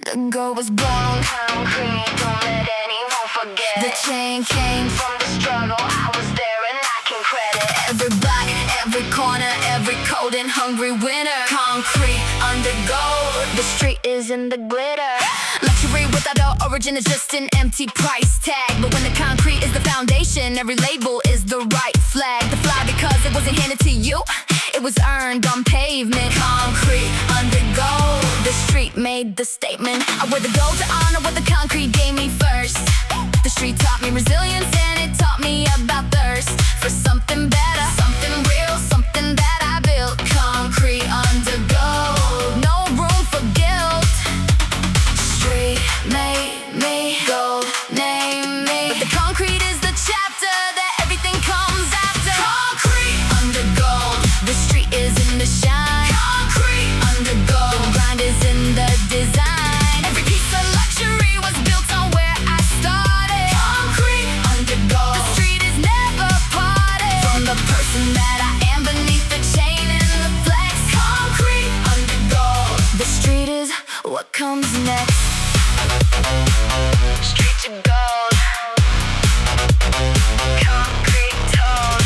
The girl was born on concrete, don't let anyone forget. The change came from the struggle, I was there and I can credit. Every block, every corner, every cold and hungry winter. Concrete under gold, the street is in the glitter. Luxury without our origin is just an empty price tag. But when the concrete is the foundation, every label is the right flag. The fly because it wasn't handed to you, it was earned on pavement. Concrete under gold, the street made the statement. I wear the gold to honor what the concrete gave me first. The street taught me resilience and it taught me about thirst for something better, something real, something that I built. Concrete under gold, no room for guilt. Street made me, gold named me. But the concrete is the chapter that everything comes after. Concrete under gold, the street is in the shine. Concrete under gold, the grind is in the design. Every piece of luxury was built on where I started. Concrete under gold, the street is never parted from the person that I am beneath the chain and the flex. Concrete under gold, the street is what comes next. Street to gold, concrete told.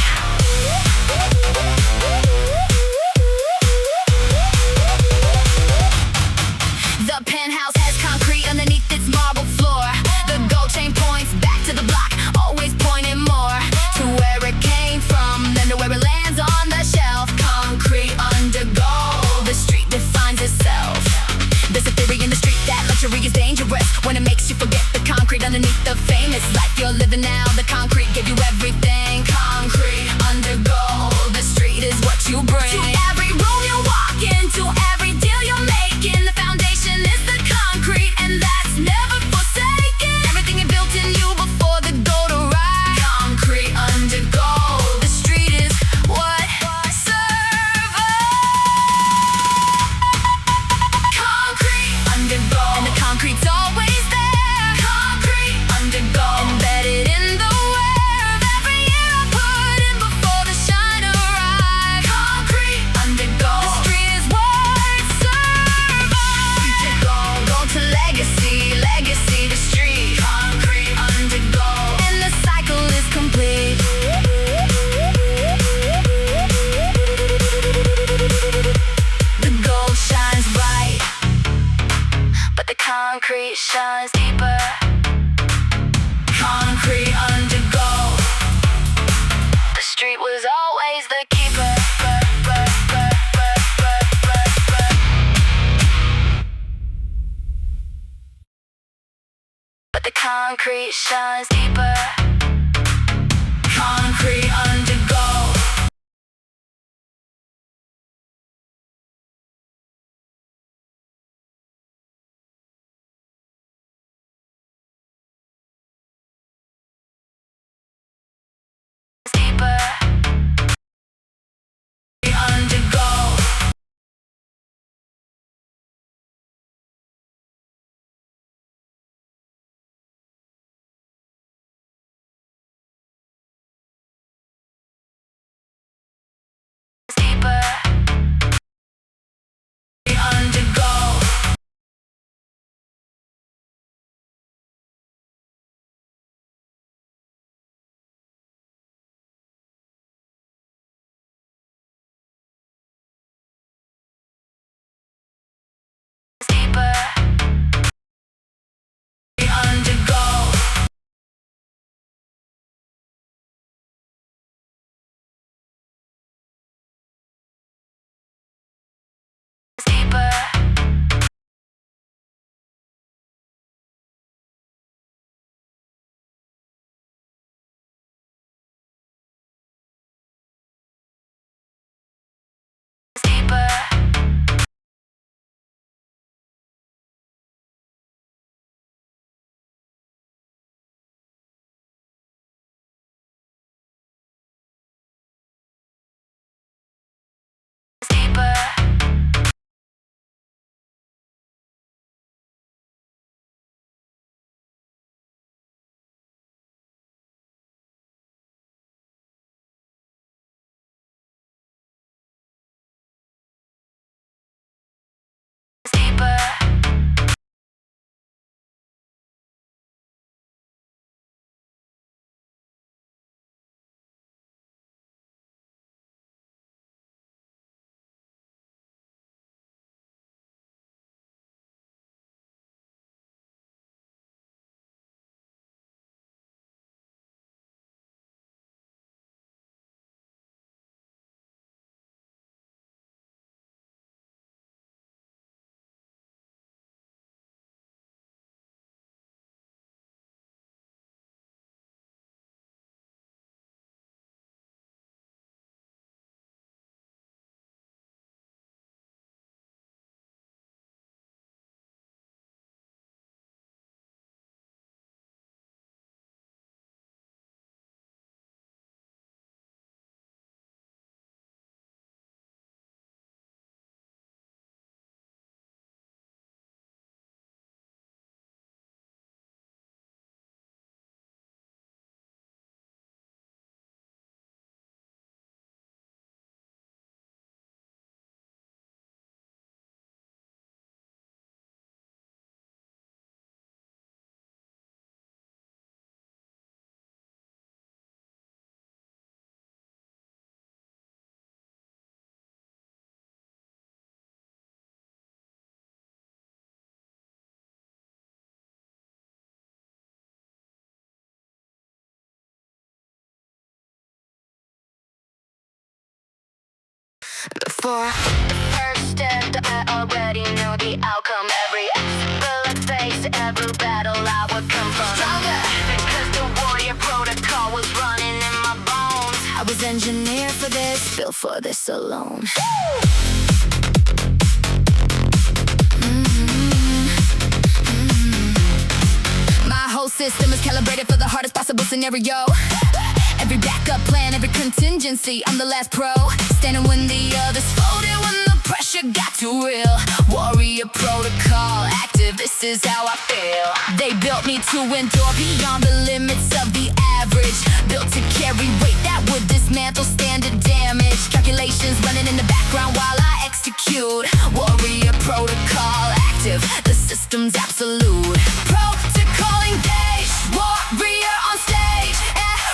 The penthouse has concrete underneath its marble floor. The gold chain points back to the block, always pointing more to where it came from than to where it lands on the shelf. Concrete under gold, the street defines itself. There's a theory in the street that luxury is dangerous when it makes you forget the concrete underneath the famous life you're living now. The concrete gave you everything. Concrete under gold, the street is what you bring to every room you walk into, every deal you're making. The foundation is the concrete and that's never forsaken. Everything you built in you before the gold arrived. Concrete under gold, the street is what survives. Concrete under gold, and the concrete's always there. Concrete under gold, embedded in the wear of every year I put in before the shine arrived. Concrete under gold, the street is what survives. To gold, gold to legacy, legacy to street. Concrete under gold, and the cycle is complete. The gold shines bright, but the concrete shines deeper. Concrete under gold, the street was always the keeper. But the concrete shines deeper. Concrete under gold. Deeper. for. The first step, I already know the outcome. Every obstacle I face, every battle I would come from stronger, because the warrior protocol was running in my bones. I was engineered for this, built for this alone. My whole system is calibrated for the hardest possible scenario. Every backup plan, every contingency, I'm the last pro. Standing when the others folded, when the pressure got too real. Warrior protocol active, this is how I feel. They built me to endure beyond the limits of the average. Built to carry weight that would dismantle standard damage. Calculations running in the background while I execute. Warrior protocol active, the system's absolute. Protocol engaged, warrior on stage.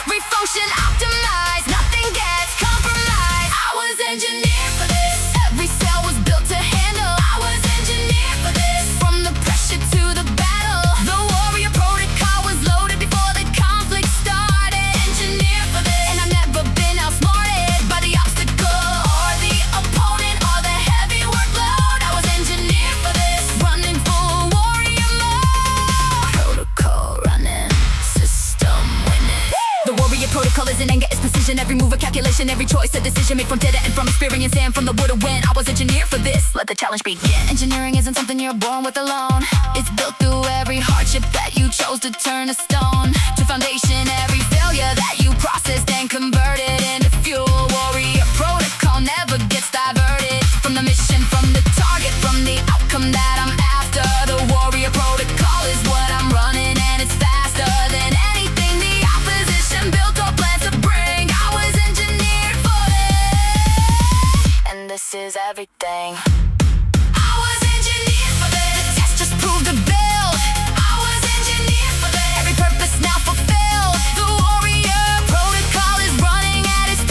Every function optimized, nothing gets compromised. I was engineered for this. Every cell was built to handle. I was engineered for this. From the pressure to the battle, the warrior protocol was loaded before the conflict started. Engineered for this, and I've never been outsmarted by the obstacle or the opponent or the heavy workload. I was engineered for this, running full warrior mode. Protocol running, system winning. The warrior protocol is in anger, it's precision. Every move a calculation, every choice a decision made from data and from experience and from the would have win. I was engineered for this, let the challenge begin. Engineering isn't something you're born with alone. It's built through every hardship that you chose to turn to stone. To foundation, every failure that you processed and converted into fuel. Warrior protocol never gets diverted from the mission, from the target, from the outcome that I'm after. The warrior protocol is what I'm running, and it's faster than anything the opposition built or planned to bring. I was engineered for this, and this is everything. I was engineered for this. The test just proved the build. I was engineered for this. Every purpose now fulfilled. The warrior protocol is running at its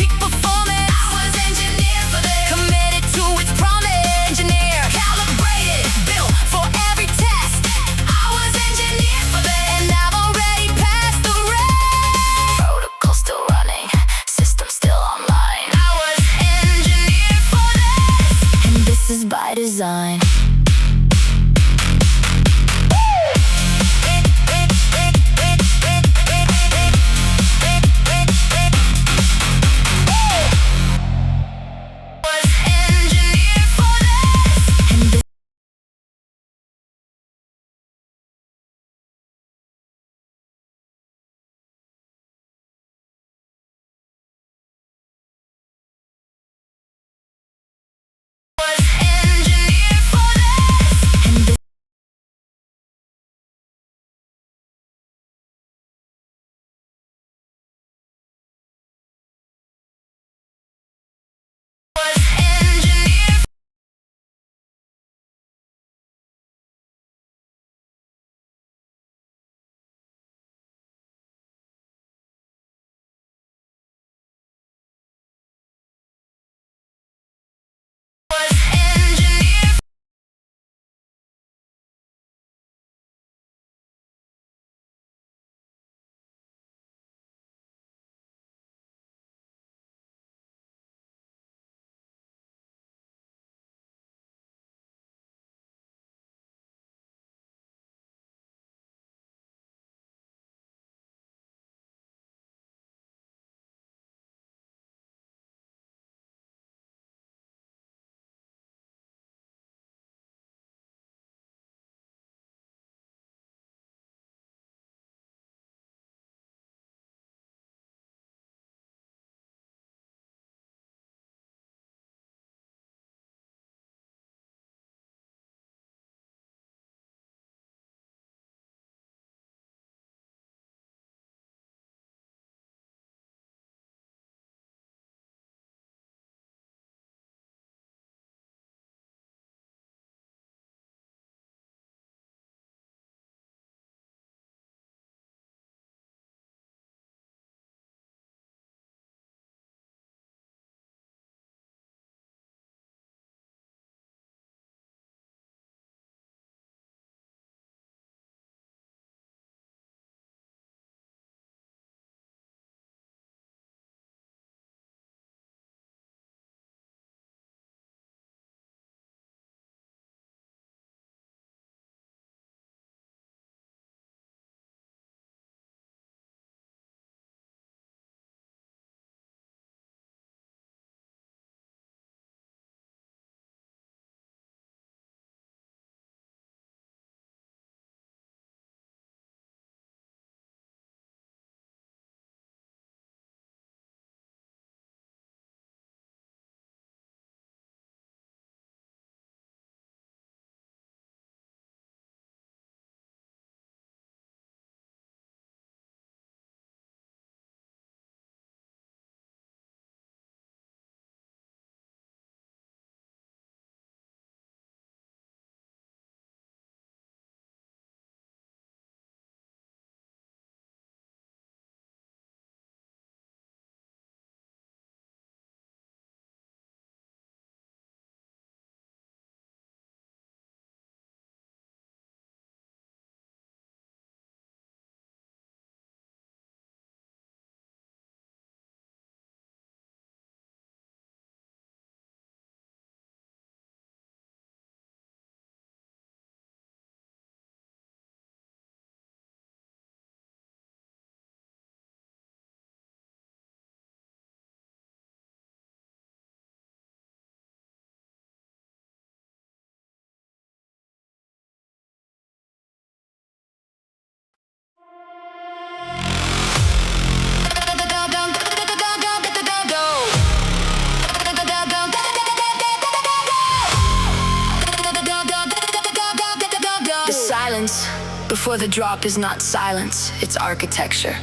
Silence before the drop is not silence, it's architecture.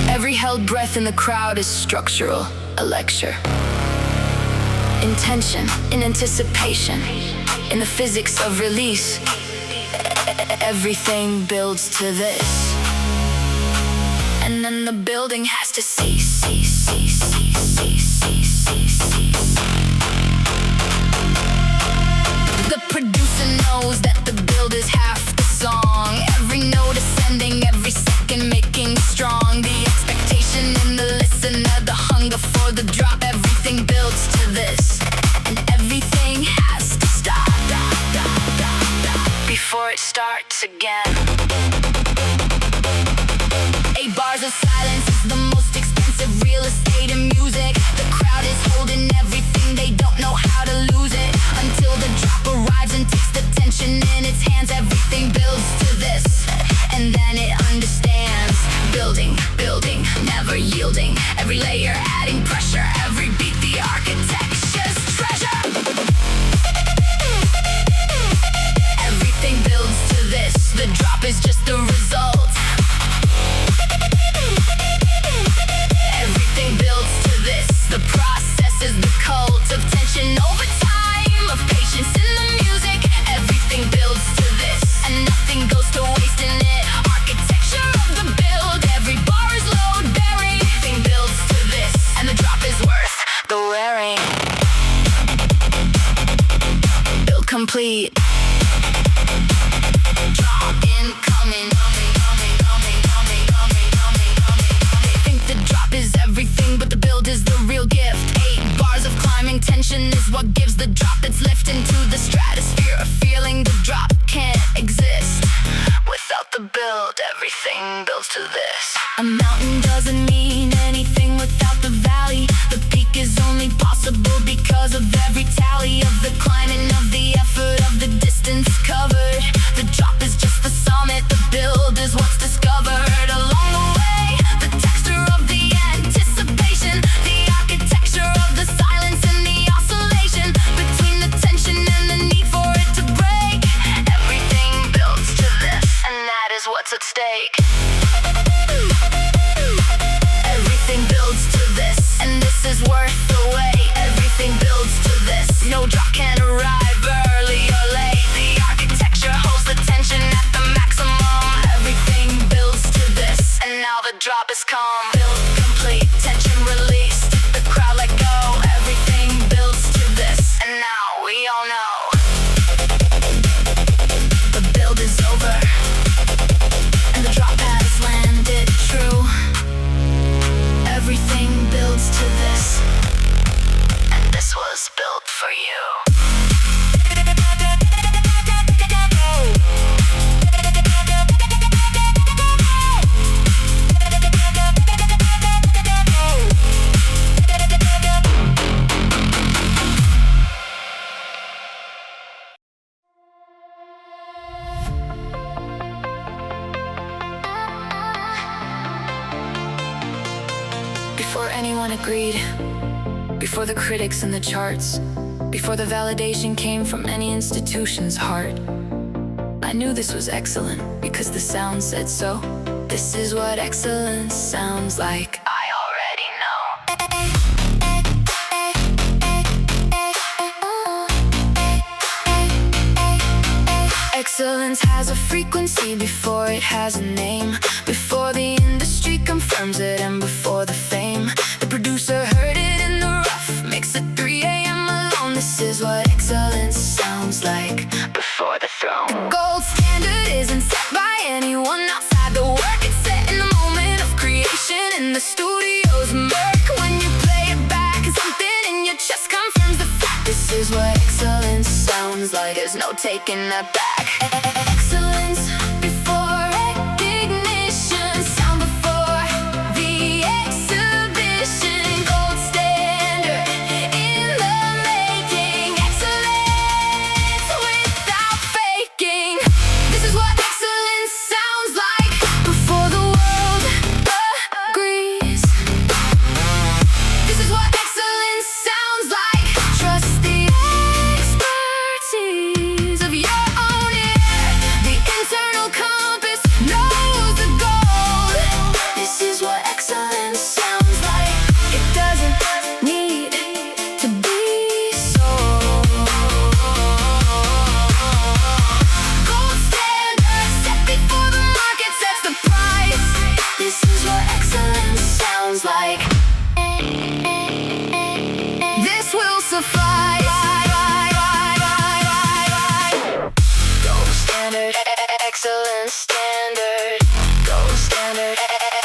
Every held breath in the crowd is structural, a lecture. Intention, in anticipation, in the physics of release. Everything builds to this. And then the building has to cease. The producer knows that the build is half the song. Every note ascending, every second making strong. The expectation in the listener, the hunger for the drop. Everything builds to this, and everything has to stop before it starts again. 8 bars of silence is the most expensive real estate in music. The crowd is holding everything, they don't know how to lose it. Until the drop arrives and takes the tension in its hands. Everything builds to this, and then it understands. Building, never yielding. Every layer adding pressure, every beat the architecture's treasure. Everything builds to this, the drop is just the result. Everything builds to this, the process is the cult of tension over time, of patience in the music. Everything builds to this, and nothing goes to waste in it. Architecture of the build, every bar is load bearing. Everything builds to this, and the drop is worth the wearing. Build complete. Drop incoming. They think the drop is everything, but the build is the real gift. 8 bars of climbing tension is what gives the drop its lift into the stratosphere. A feeling the drop can't exist without the build. Everything builds to this. A mountain doesn't mean anything without the valley. The peak is only possible because of every tally of the climb and of the effort of the distance covered. The drop is just the summit, the build is what's discovered along the way. The texture of the anticipation, the architecture of the silence and the oscillation between the tension and the need for it to break. Everything builds to this, and that is what's at stake. Everything builds to this, and this is worth the wait. Everything builds to this, no drop can arrive early or late. The architecture holds the tension at the maximum. Everything builds to this, and now the drop has come. Build complete, tension released, the crowd let go. Everything builds to this, and now we all know the build is over, and the drop has landed true. Everything builds to this, and this was built for you. Before anyone agreed, before the critics and the charts, before the validation came from any institution's heart, I knew this was excellent because the sound said so. This is what excellence sounds like. I already know. Excellence has a frequency before it has a name, before the industry confirms it and before the fame. The producer heard it in the rough, makes it 3 a.m. alone. This is what excellence sounds like before the throne. Gold standard isn't set by anyone outside the work. It's set in the moment of creation in the studio's murk. When you play it back, something in your chest confirms the fact. This is what excellence sounds like. There's no taking that back. Excellence before recognition, sound before the exhibition. Gold standard in the making. Excellence without faking. This is what excellence sounds like before the world agrees. This is what excellence sounds like. Trust the expertise of your own ear. excellence standard, gold standard,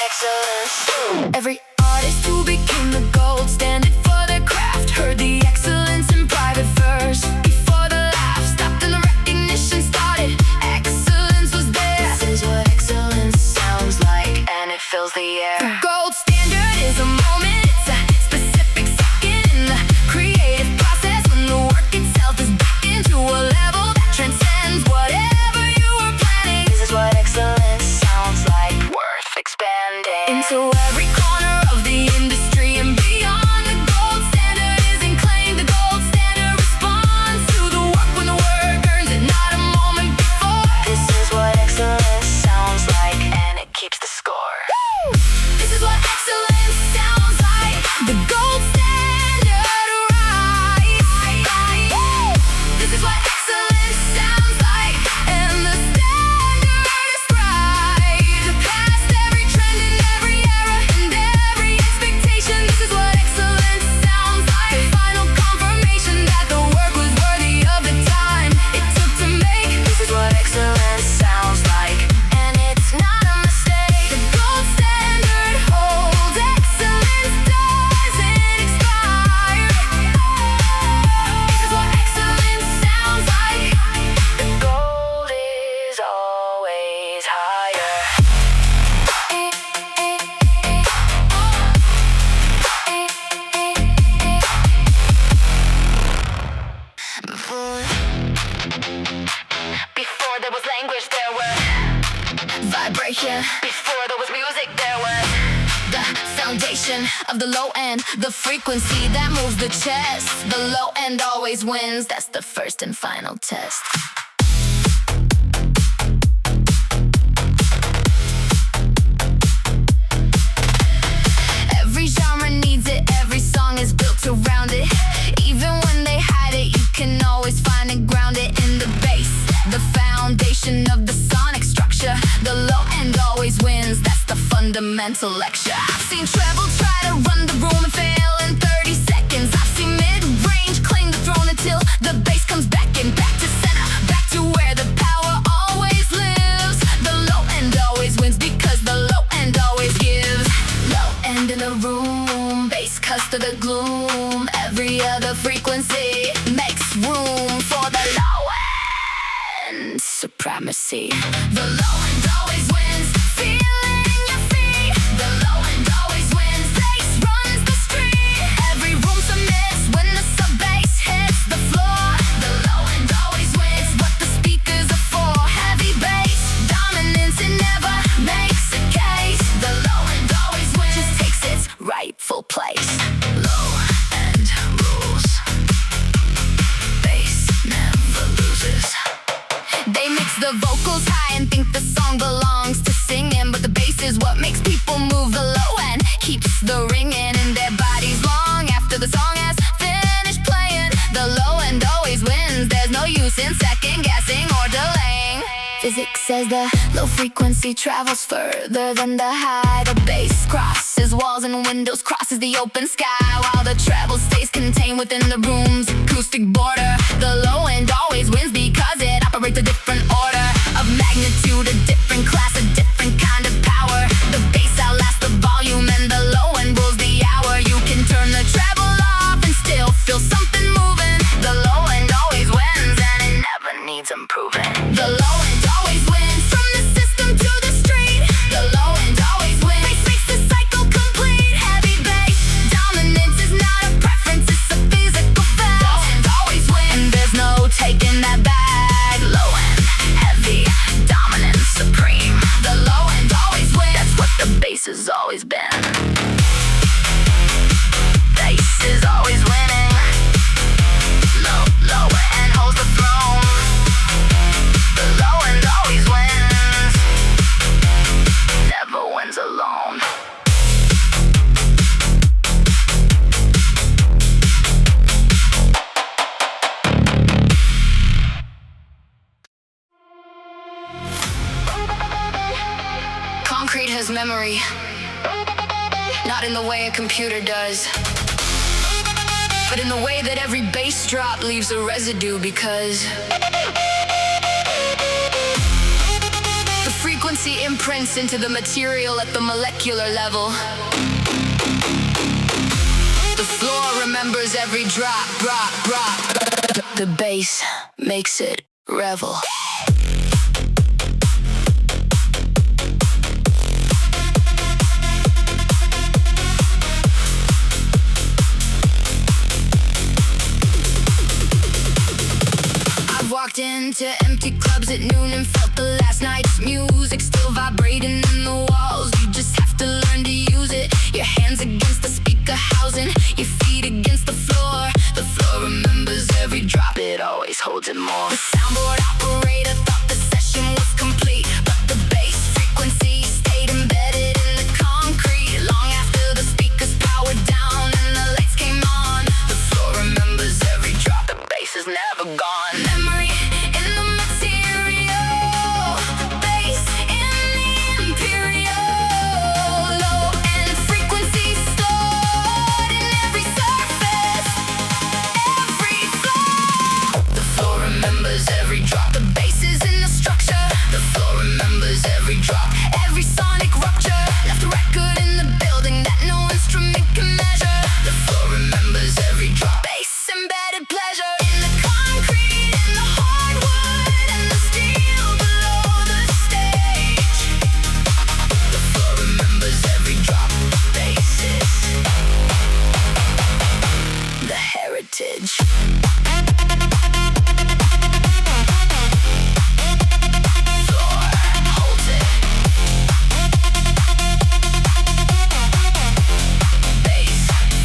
excellence. Every artist who became the gold standard for their craft heard the excellence in private first. Before the laugh stopped and the recognition started, excellence was there. This is what excellence sounds like, and it fills the air. The gold standard is a moment, it's a specific second in the creative process when the work itself is back into a level that transcends whatever you were planning. This is what excellence sounds like, worth expanding into every corner of the industry and beyond. The gold standard isn't claimed, the gold standard responds to the work when the work earns it, not a moment before. This is what excellence sounds like, and it keeps the score. Woo! This is what excellence sounds like, the gold standard right. Woo! This is what excellence sounds like, and the standard is right. Past every trend and every era and every expectation. This is what excellence sounds like. The final confirmation that the work was worthy of the time it took to make. This is what excellence sounds like, and it's not a mistake. The gold standard holds, excellence doesn't expire. This is what excellence sounds like. The gold is always higher. Before there was language, there was vibration. Before there was music, there was the foundation of the low end, the frequency that moves the chest. The low end always wins, that's the first and final test. Every genre needs it, every song is built around it. Even when they hide it, you can always find and ground it in the bass, the foundation of the sonic structure. The low end always wins, that's the fundamental lecture. I've seen treble try to run the room and fail in 30 seconds. I've seen mid-range claim the throne until the bass comes back and back to center, back to where the power always lives. The low end always wins because the low end always gives. Low end in the room, bass cuts to the gloom. Every other frequency makes room for the low end supremacy. The low end always wins, feel it in your feet. The low end always wins, bass runs the street. Every room submits when the sub bass hits the floor. The low end always wins, what the speakers are for. Heavy bass dominance, it never makes a case. The low end always wins, just takes its rightful place. Low end rules, bass never loses. They mix the vocals high and think the song belongs to singing, but the bass is what makes people move. The low end keeps the ringing in their bodies long after the song has finished playing. The low end always wins, there's no use in second guessing or delaying. Physics says the low frequency travels further than the high. The bass crosses walls and windows, crosses the open sky, while the treble stays contained within the room's acoustic border. The low end always wins because it operates a different order of magnitude, a different class, a different kind of power. The bass outlasts the volume and the low end rules the hour. You can turn the treble off and still feel something moving. The low end always wins and it never needs improving. The low end always wins, from the system to the street. The low end always wins, bass makes the cycle complete. Heavy bass dominance is not a preference, it's a physical fact. Low end always wins, and there's no taking that back. Low end, heavy, dominance supreme. The low end always wins, that's what the bass has always been. Bass is always winning. Lower end holds the throne. The low end always wins, never wins alone. Concrete has memory, not in the way a computer does, but in the way that every bass drop leaves a residue, because frequency imprints into the material at the molecular level. The floor remembers every drop. The bass makes it revel. Walked into empty clubs at noon and felt the last night's music still vibrating in the walls. You just have to learn to use it. Your hands against the speaker housing, your feet against the floor. The floor remembers every drop, it always holds it more. The soundboard operator thought the session was complete, but the bass frequency stayed embedded in the concrete. Long after the speakers powered down and the lights came on, the floor remembers every drop, the bass is never gone. Memory in the material, bass in the imperial, low end frequency stored in every surface, every floor. The floor remembers every drop, the bass is in the structure. The floor remembers every drop, every sonic rupture. Left a record in the building that no instrument can measure. The floor remembers every drop, bass embedded pleasure in the concrete, in the hardwood, and the steel below the stage. The floor remembers every drop, bass is the heritage. Floor holds it. Bass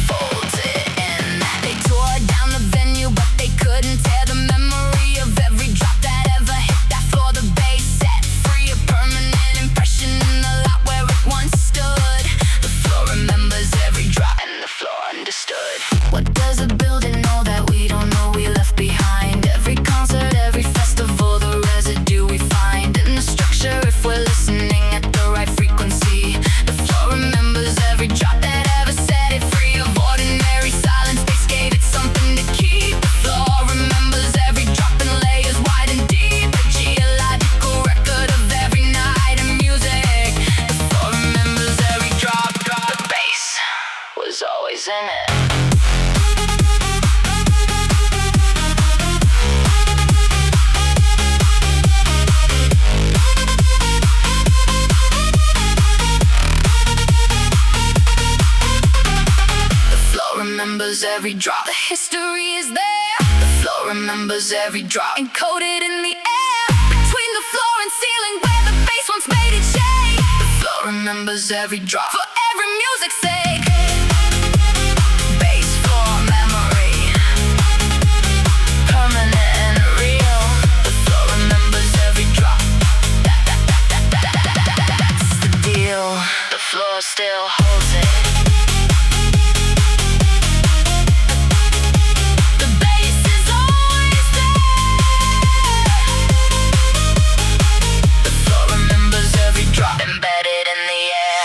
folds it in. They tore down the venue, but they couldn't tear the memory of every drop that ever hit that floor. The bass set free a permanent impression in the lot where it once stood. The floor remembers every drop, and the floor understood. What does a building know that we don't know we left behind? Every concert, every festival, the residue we find in the structure if we're listening at the right frequency. The floor remembers every drop that ever set it free of ordinary silence. Bass gave it something to keep. The floor remembers every drop in layers wide and deep. A geological record of every night of music. The floor remembers every drop. The bass was always in it. The floor remembers every drop. The history is there. The floor remembers every drop, encoded in the air between the floor and ceiling where the bass once made it shake. The floor remembers every drop for every music's sake. Bass floor memory, permanent and real. The floor remembers every drop. That's the deal. The floor still holds it. The bass is always there. The floor remembers every drop, embedded in the air.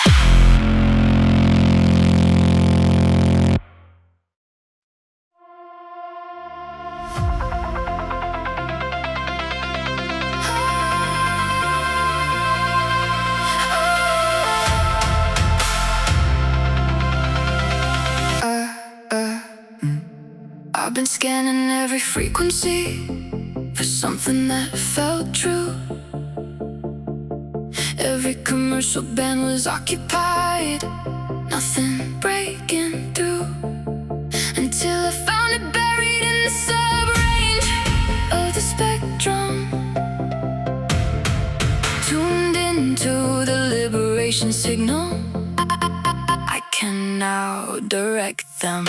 I've been scanning every frequency for something that felt true. Every commercial band was occupied, nothing breaking through, until I found it buried in the sub-range of the spectrum. Tuned into the liberation signal, I can now direct them.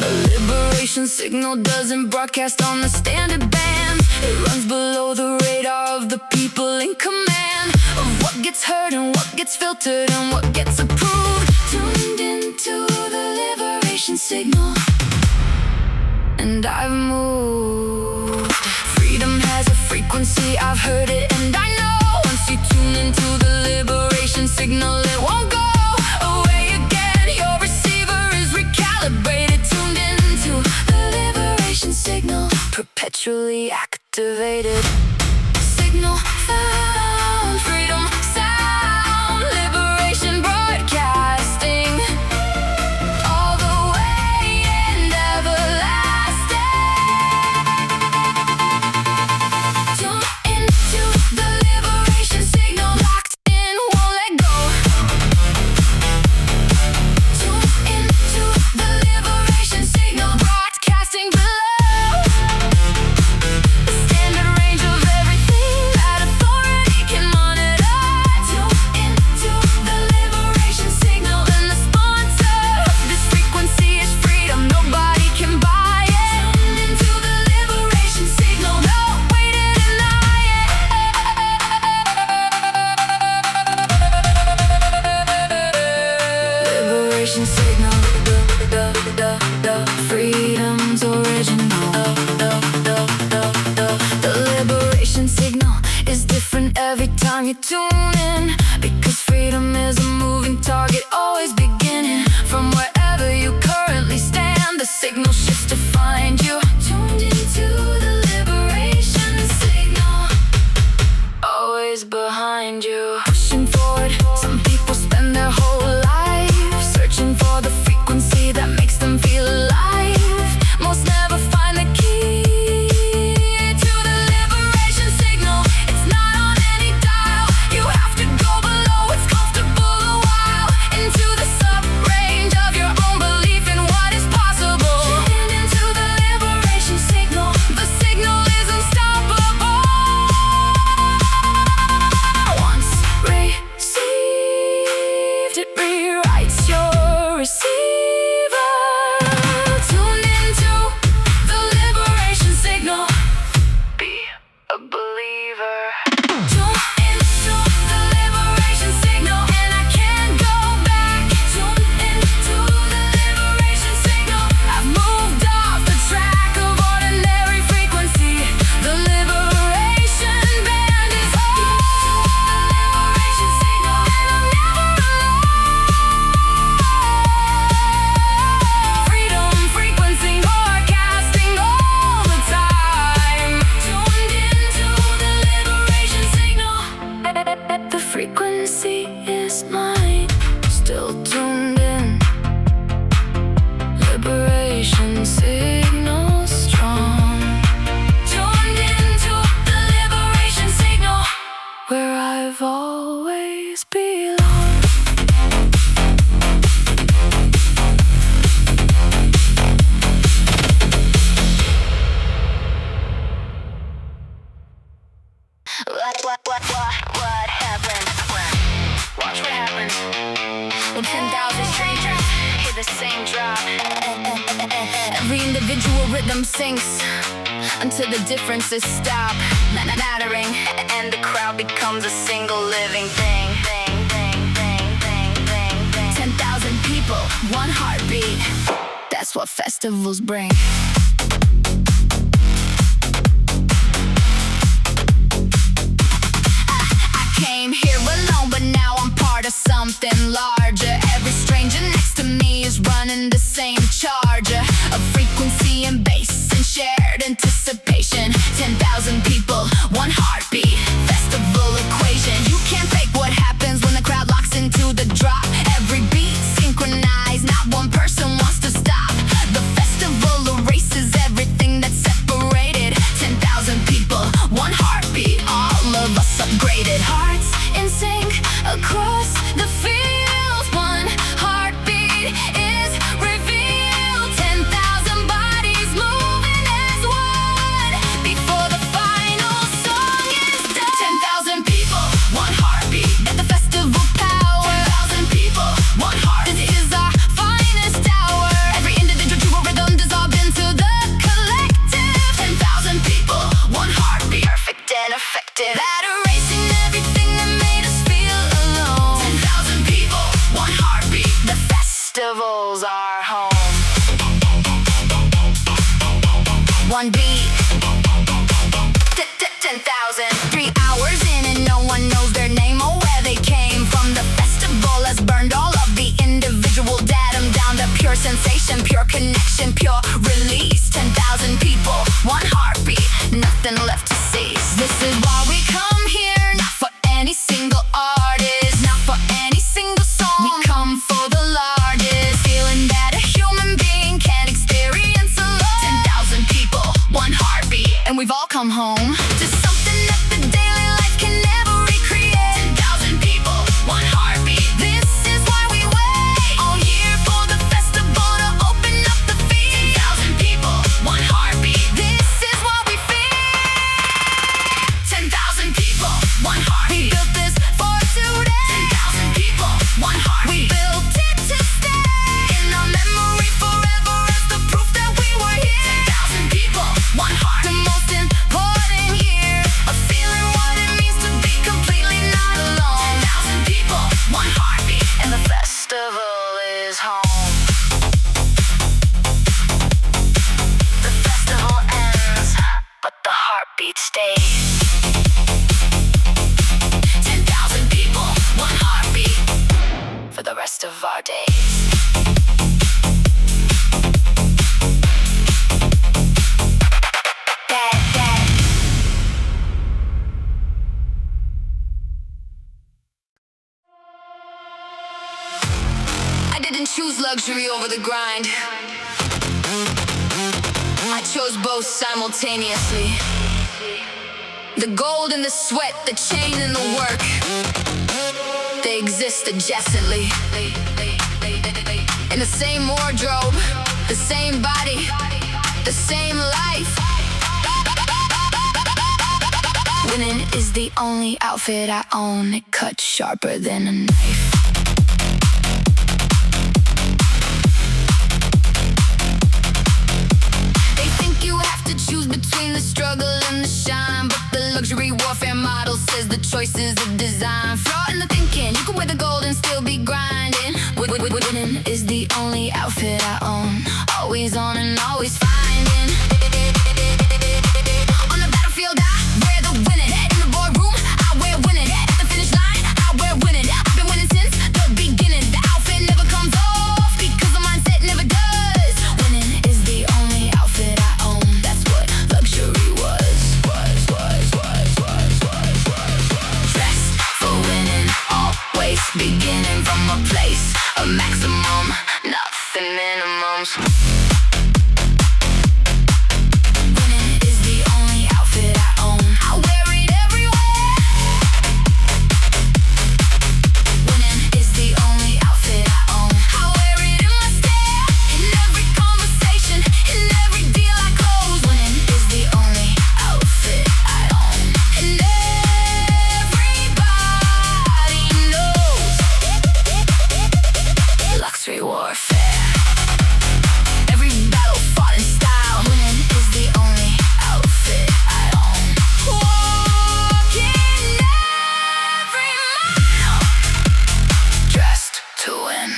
The liberation signal doesn't broadcast on the standard band. It runs below the radar of the people in command of what gets heard and what gets filtered and what gets approved. Tuned into the liberation signal, and I've moved. Freedom has a frequency, I've heard it and I know. Once you tune into the liberation signal, it won't go away again. Your receiver is recalibrated, tuned into the liberation signal, perpetually activated. Signal signal found, freedom sound, liberation broadcasting all the way and everlasting. Tune into the liberation signal, locked in, won't let go. Tune into the liberation signal, broadcasting below the standard range of everything that authority can monitor. Tune into the liberation signal, and the sponsor of this frequency is freedom. Nobody can buy it. Tune into the liberation signal, no way to deny it. Liberation signal, the freedom's original. The liberation signal is different every time you tune in, because freedom is a moving target, always beginning from wherever you currently stand. The signal shifts to find you tuned into the liberation signal, always behind you, pushing forward. Some people spend their whole life searching for the frequency that makes them feel alive. Most never find the key to the liberation signal. It's not on any dial. You have to go below what's comfortable a while, into the sub-range of your own belief in what is possible. Tune into the liberation signal. The signal is unstoppable. Once received, it rewrites your receiver. Tune into the liberation signal. Be a believer. Tune into the liberation signal, and I can't go back. Tune into the liberation signal. I've moved off the track of ordinary frequency. The liberation band is on. Liberation signal, and I'm never alone. Freedom frequency broadcasting all the time. Tuned into the liberation signal. The frequency is mine. Still tuned in. Liberation signal strong. Tuned into the liberation signal, where I've always belonged. What happened? Watch what happens when 10,000 strangers hear the same drop. Every individual rhythm sinks until the differences stop mattering, and the crowd becomes a single living thing. 10,000 people, one heartbeat. That's what festivals bring. I came here alone, but now I'm part of something larger. Every stranger next to me is running the same charger of frequency and bass and shared anticipation. 10,000 people, one heartbeat, festival equation. You can't fake what happens when the crowd locks into the drop. Every beat synchronized, not one person wants to stop. The festival erases everything that's separated. 10,000 people, one heartbeat, all of us upgraded. Hearts in sync across the field. One heartbeat is revealed. 10,000 bodies moving as one before the final song is done. 10,000 people, one heartbeat at the festival power. 10,000 people, one heart. This is our finest hour. Every individual true rhythm dissolved into the collective. 10,000 people, one heartbeat, perfect and effective. That erasing everything that made us feel alone. 10,000 people, one heartbeat. The festivals are home. One beat. 10,000. 3 hours in and no one knows their name or where they came from. The festival has burned all of the individual datum down to pure sensation, pure connection, pure release. 10,000 people, one heartbeat, nothing left to seize. This is why we come. home to something that the daily life can never recreate. 10,000 people, one heartbeat. This is why we wait all year for the festival to open up the feet. 10,000 people, one heartbeat. This is what we feel. 10,000 people, one heartbeat. We built this for today. 10,000 people, one heartbeat. We built it to stay in our memory forever as the proof that we were here. 10,000 people, one heart. The most important year of feeling what it means to be completely not alone. 10,000 people, one heartbeat, and the festival is home. The festival ends, but the heartbeat stays. 10,000 people, one heartbeat, for the rest of our days. I didn't choose luxury over the grind. I chose both simultaneously. The gold and the sweat, the chain and the work, they exist adjacently. In the same wardrobe, the same body, the same life. Winning is the only outfit I own. It cuts sharper than a knife. They think you have to choose between the struggle and the shine, but the luxury warfare model says the choice is a design. Flaw in the thinking, you can wear the gold and still be grinding. Winning is the only outfit I own. Always on and always finding. On the battlefield I wear the winning. In the boardroom I wear winning. At the finish line I wear winning. I've been winning since the beginning. The outfit never comes off because the mindset never does. Winning is the only outfit I own. That's what luxury was. Dressed for winning, always beginning from a place of maximum, nothing minimums. Winning is the only outfit I own. I wear it everywhere. Winning is the only outfit I own. I wear it in my stare, in every conversation, in every deal I close. Winning is the only outfit I own. And everybody knows luxury warfare. Every battle fought in style. Winning is the only outfit I own. Walking every mile, dressed to win.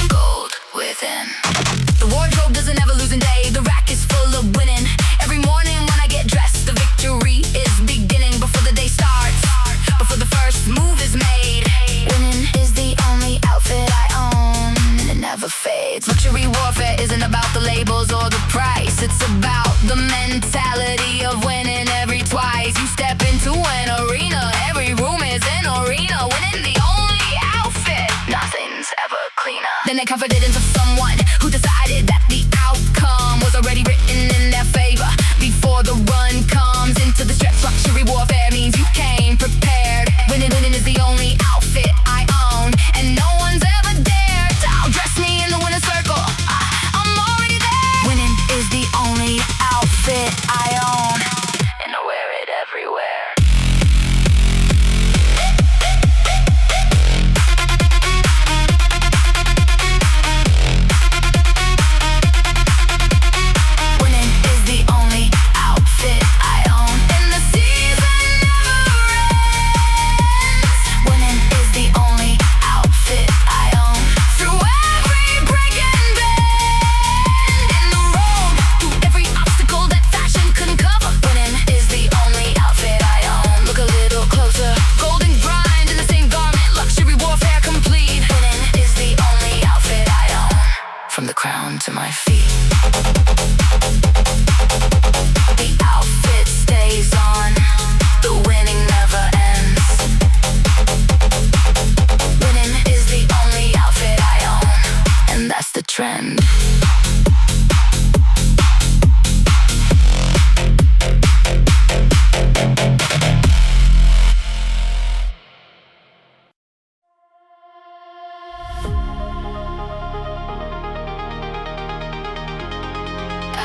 Gold within. The wardrobe doesn't ever lose a day. The rack is full of winning. Every morning when I get dressed, the victory is beginning. Before the day starts, before the first move is made. Winning is the only outfit I own, and it never fades. Luxury warfare isn't about the labels or the price. It's about the mentality of winning every twice. You step into an arena, every room is an arena. Winning the only outfit, nothing's ever cleaner. Then they confided into someone who decided that the outcome was already written in their favor. Before the run comes into the stretch, luxury warfare means you came prepared. Winning is the only outfit I own, and no one's ever dared to outdress me in the winner's circle. I'm already there. Winning is the only outfit I own, and I wear it everywhere.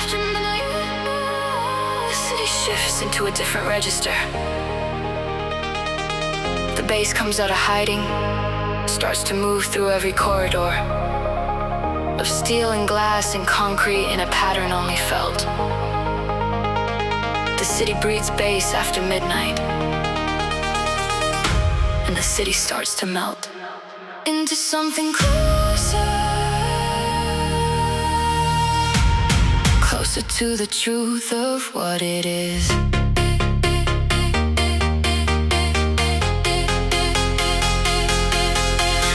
After midnight, the city shifts into a different register. The bass comes out of hiding, starts to move through every corridor of steel and glass and concrete in a pattern only felt. The city breathes bass after midnight, and the city starts to melt into something closer to the truth of what it is.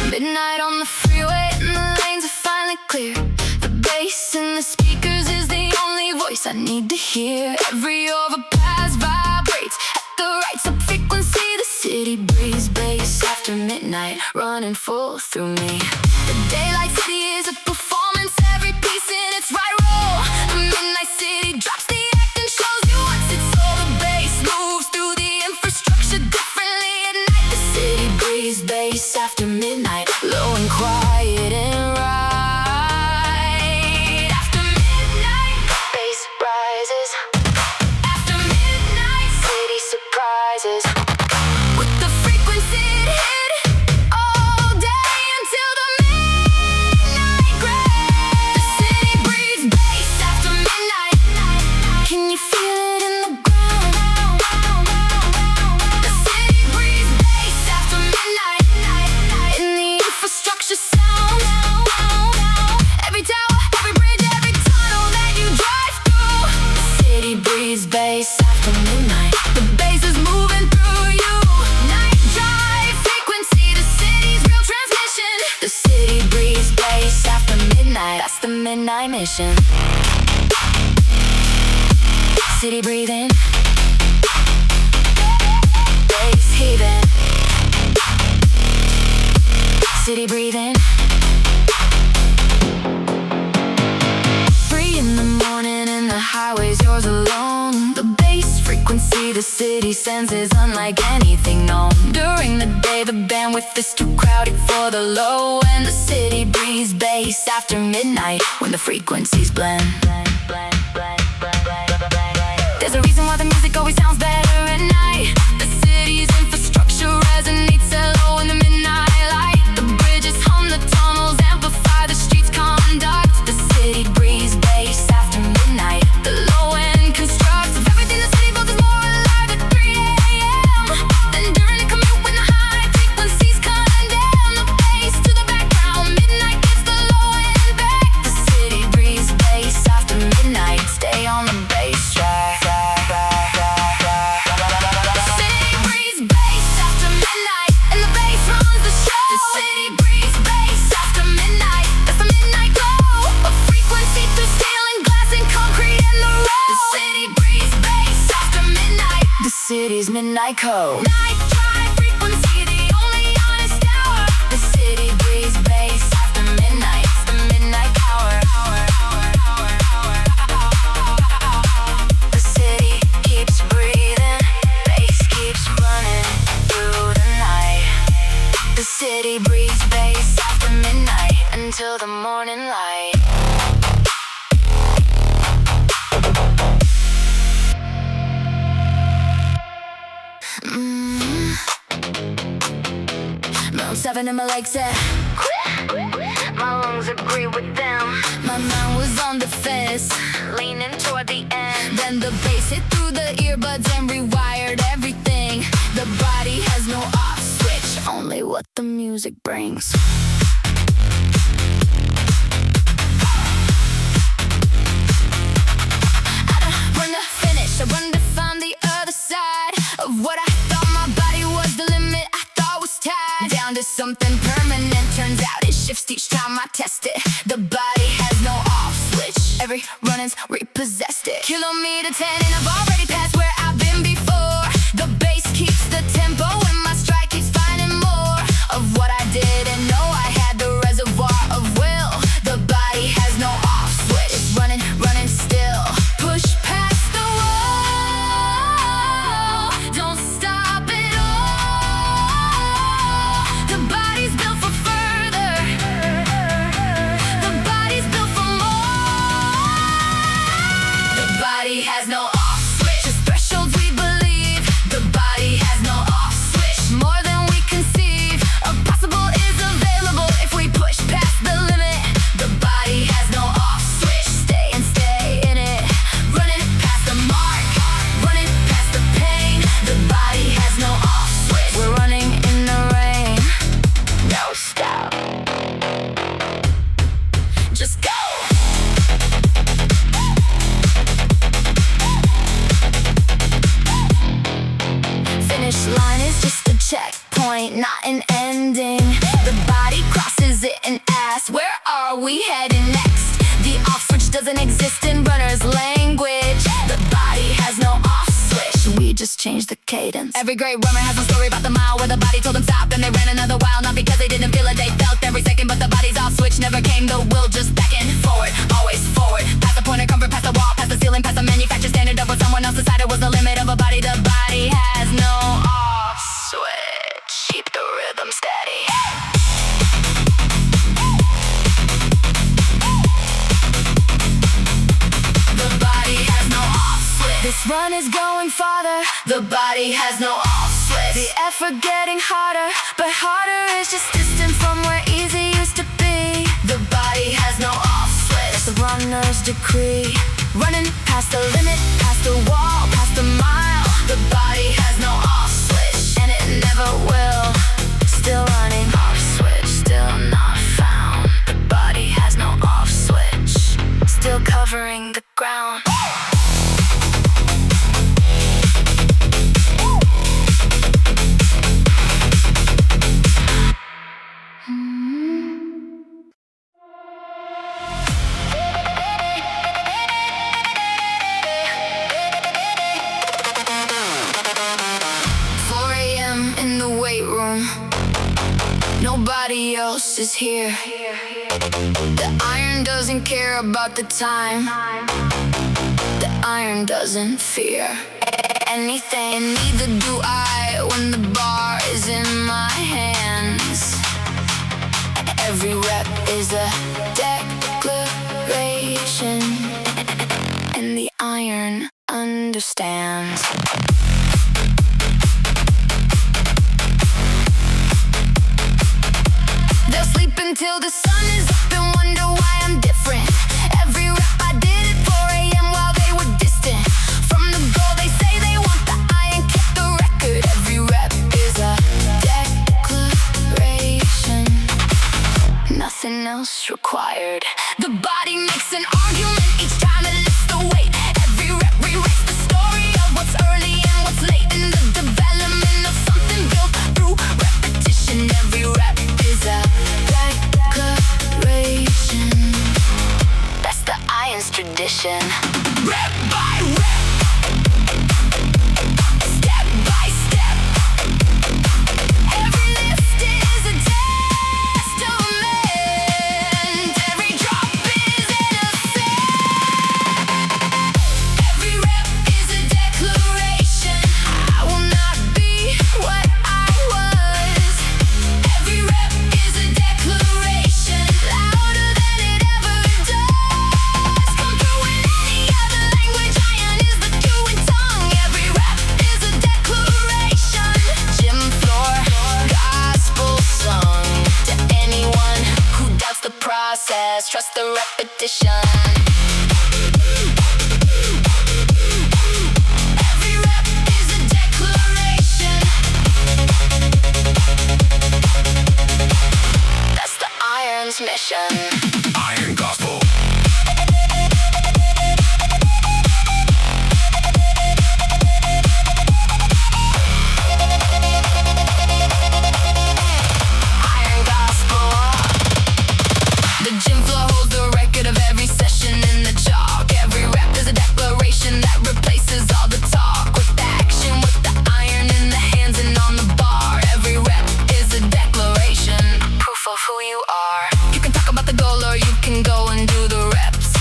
Midnight on the freeway and the lanes are finally clear. The bass in the speakers is the only voice I need to hear. Every overpass vibrates at the right sub-frequency. The city breathes bass after midnight, running full through me. The daylight city is a performance, every piece in its right role. The midnight city drops the act and shows you once it's all. The bass moves through the infrastructure differently at night. The city breathes bass after midnight, low and quiet and right. After midnight, bass rises. After midnight, city surprises. With the frequency it hit all day until the midnight gray. The city breathes bass after midnight. Can you feel it in the ground? The city breathes bass after midnight. In the infrastructure sound, every tower, every bridge, every tunnel that you drive through. The city breathes bass after midnight. The bass is moving through you. Night drive frequency, the city's real transmission. The city breathes bass after midnight. That's the midnight mission. City breathing, bass heaving. City breathing. 3 in the morning and the highway's yours alone. The bass frequency the city sends is unlike anything known. During the day the bandwidth is too crowded for the low, and the city breathes bass after midnight when the frequencies blend. There's a reason why the music always sounds better at night. The city's infrastructure resonates low in the midnight light. The bridges hum, the tunnels amplify, the streets conduct. The city breathes bass after midnight. The low end constructs of everything the city builds is more alive at 3 a.m. than during a commute when the high frequencies condemn. The bass to the background, midnight gets the low end back. The city breathes bass after midnight. Stay on the bass track. City's midnight code. Night drive frequency, the only honest hour. The city breathes bass after midnight. It's the midnight hour. The city keeps breathing, bass keeps running through the night. The city breathes bass after midnight until the morning light. Mount 7 and my legs said my lungs agree with them. My mind was on the fence, leaning toward the end. Then the bass hit through the earbuds and rewired everything. The body has no off switch, only what the music brings. I don't run to finish, I run to find the other side of what I thought my body was the limit. I thought was tied down to something permanent. Turns out it shifts each time I test it. The body has no off switch, every run-in's repossessed it. Kilometer 10 and I've already passed where I've been before. The bass keeps the tempo and my stride keeps finding more of what I didn't know I had. The reservoir of will, the body has no off switch. It's running still. Push past the wall, don't stop at all. The body's built for further, the body's built for more. point, not an ending. The body crosses it and asks, where are we heading next? The off switch doesn't exist in runner's language. The body has no off switch, we just change the cadence. Every great runner has a story about the mile where the body told them stop, then they ran another while. Not because they didn't feel it, they felt every second, but the body's off switch never came. The will just back and forward, always forward. Past the point of comfort, past the wall, past the ceiling, past the manufactured standard of what someone else decided was the limit of a body. The body has no off switch, keep the rhythm steady. The body has no off switch. This run is going farther. The body has no off switch. The effort getting harder, but harder is just distant from where easy used to be. The body has no off switch. That's the runner's decree. Running past the limit, past the wall, past the mile. The body has no off switch, and it never will. Still running, off switch, still not found. The body has no off switch, still covering the ground. Nobody else is here. The iron doesn't care about the time. The iron doesn't fear anything, and neither do I when the bar is in my hands. Every rep is a declaration, and the iron understands. They'll sleep until the sun is up and wonder why I'm different. Every rep I did at 4 a.m. while they were distant from the goal. They say they want the iron, keep the record. Every rep is a declaration, nothing else required. The body makes an argument each time it lifts the weight. Every rep rewrites the story of what's early and what's late in the development of something built through repetition. Every rep is a declaration, that's the iron's tradition. Rep by rep, step by step, every lift is a testament. Every drop is an ascent. Every rep is a declaration. I will not be what I was. Every rep is a declaration, louder than it ever does. Come through in any other language, iron is the cue and tongue. Every rep is a declaration, gym floor, gospel song. To anyone who doubts the process, trust the repetition. Every rep is a declaration, that's the iron's mission. Iron Gospel. Iron Gospel. The gym floor holds the record of every session in the chalk. Every rep is a declaration that replaces all the talk with the action, with the iron in the hands and on the bar. Every rep is a declaration, proof of who you are. You can talk about the goal or you can go and do the reps.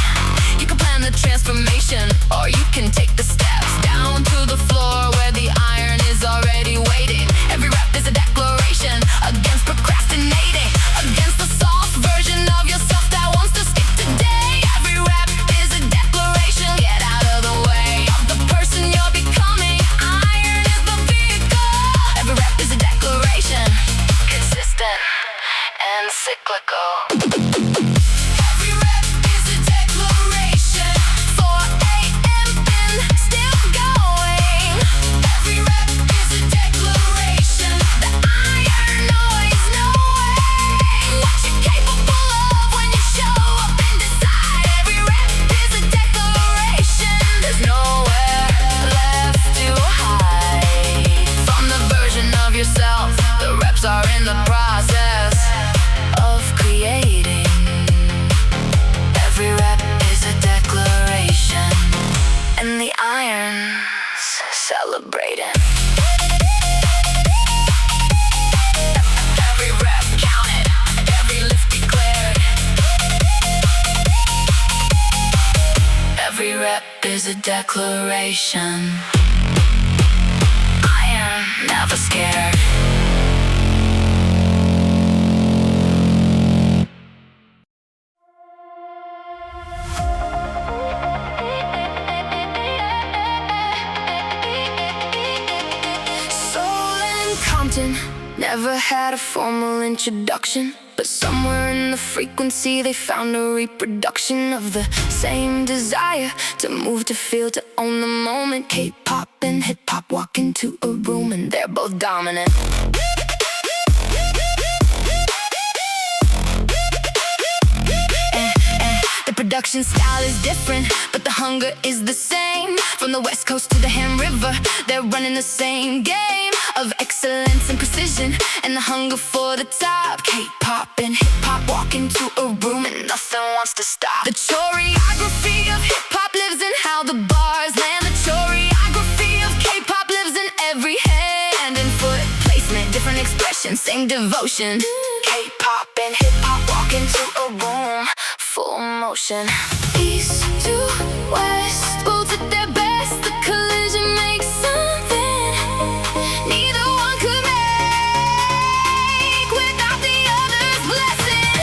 You can plan the transformation or you can take the steps down to the floor where the iron is already waiting. Every rep is a declaration against procrastinating, against the soft version of yourself that wants to skip today. Every rep is a declaration, get out of the way of the person you're becoming. Iron is the vehicle. Every rep is a declaration, consistent and cyclical. Every rep is a declaration. 4 a.m. and still Every rep is a declaration. I am never scared. Never had a formal introduction, but somewhere in the frequency they found a reproduction of the same desire to move, to feel, to own the moment. K-pop and hip-hop walk into a room and they're both dominant. The production style is different, but the hunger is the same. From the west coast to the Han River, they're running the same game of excellence and precision, and the hunger for the top. K-pop and hip-hop walk into a room and nothing wants to stop. The choreography of hip-hop lives in how the bars land. The choreography of K-pop lives in every hand and foot placement, different expression, same devotion. K-pop and hip-hop walk into a room, full motion. East to west, both at their best. The collision makes something neither one could make without the other's blessing.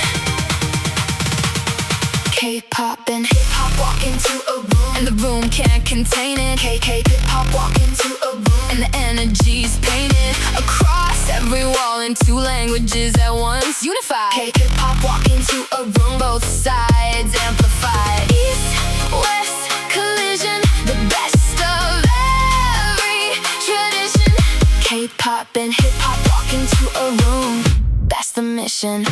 K-pop and hip-hop walk into a room, and the room can't contain it. Hip-hop walk into a room, and the energy's painted across every wall in two languages at once, unified. Hip-hop walk into a room, both sides amplified. East, west, collision, the best of every tradition. K-pop and hip-hop walk into a room, that's the mission.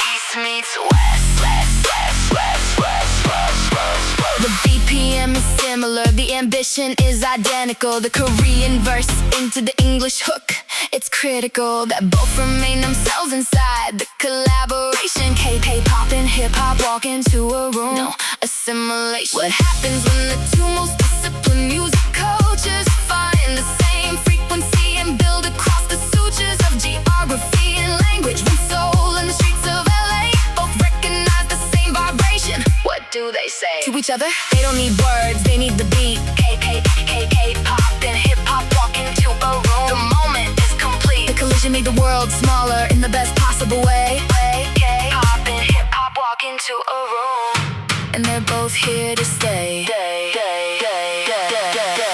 East meets west, west, west, west, west, west, west, west. The BPM is similar, the ambition is identical. The Korean verse into the English hook, it's critical that both remain themselves inside the collaboration. K-pop and hip-hop walk into a room, no assimilation. What happens when the two most disciplined music cultures find the same frequency and build across the sutures of geography and language? When soul in the streets of LA both recognize the same vibration, what do they say to each other? They don't need words, they need the beat. K-pop and hip-hop walk into a room, the moment is complete. The collision made the world smaller in the best possible way. K-pop and hip-hop walk into a room, and they're both here to stay.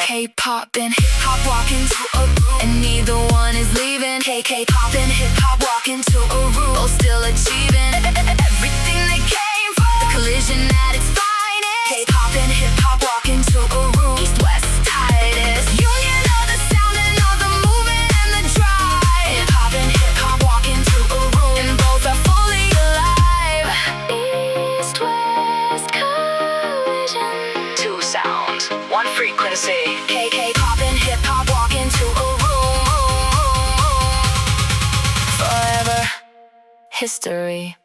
K-pop and hip-hop walk into a room, and neither one is leaving. K-pop and hip-hop walk into a room, both still achieving everything they came for. The collision at its finest. K-pop and hip-hop walk into a room, east-west tightest union of the sound and of the movement and the drive. Hip-hop and hip-hop walk into a room, and both are fully alive. East-west collision, two sounds, one frequency. K-pop and hip-hop walk into a room, forever history.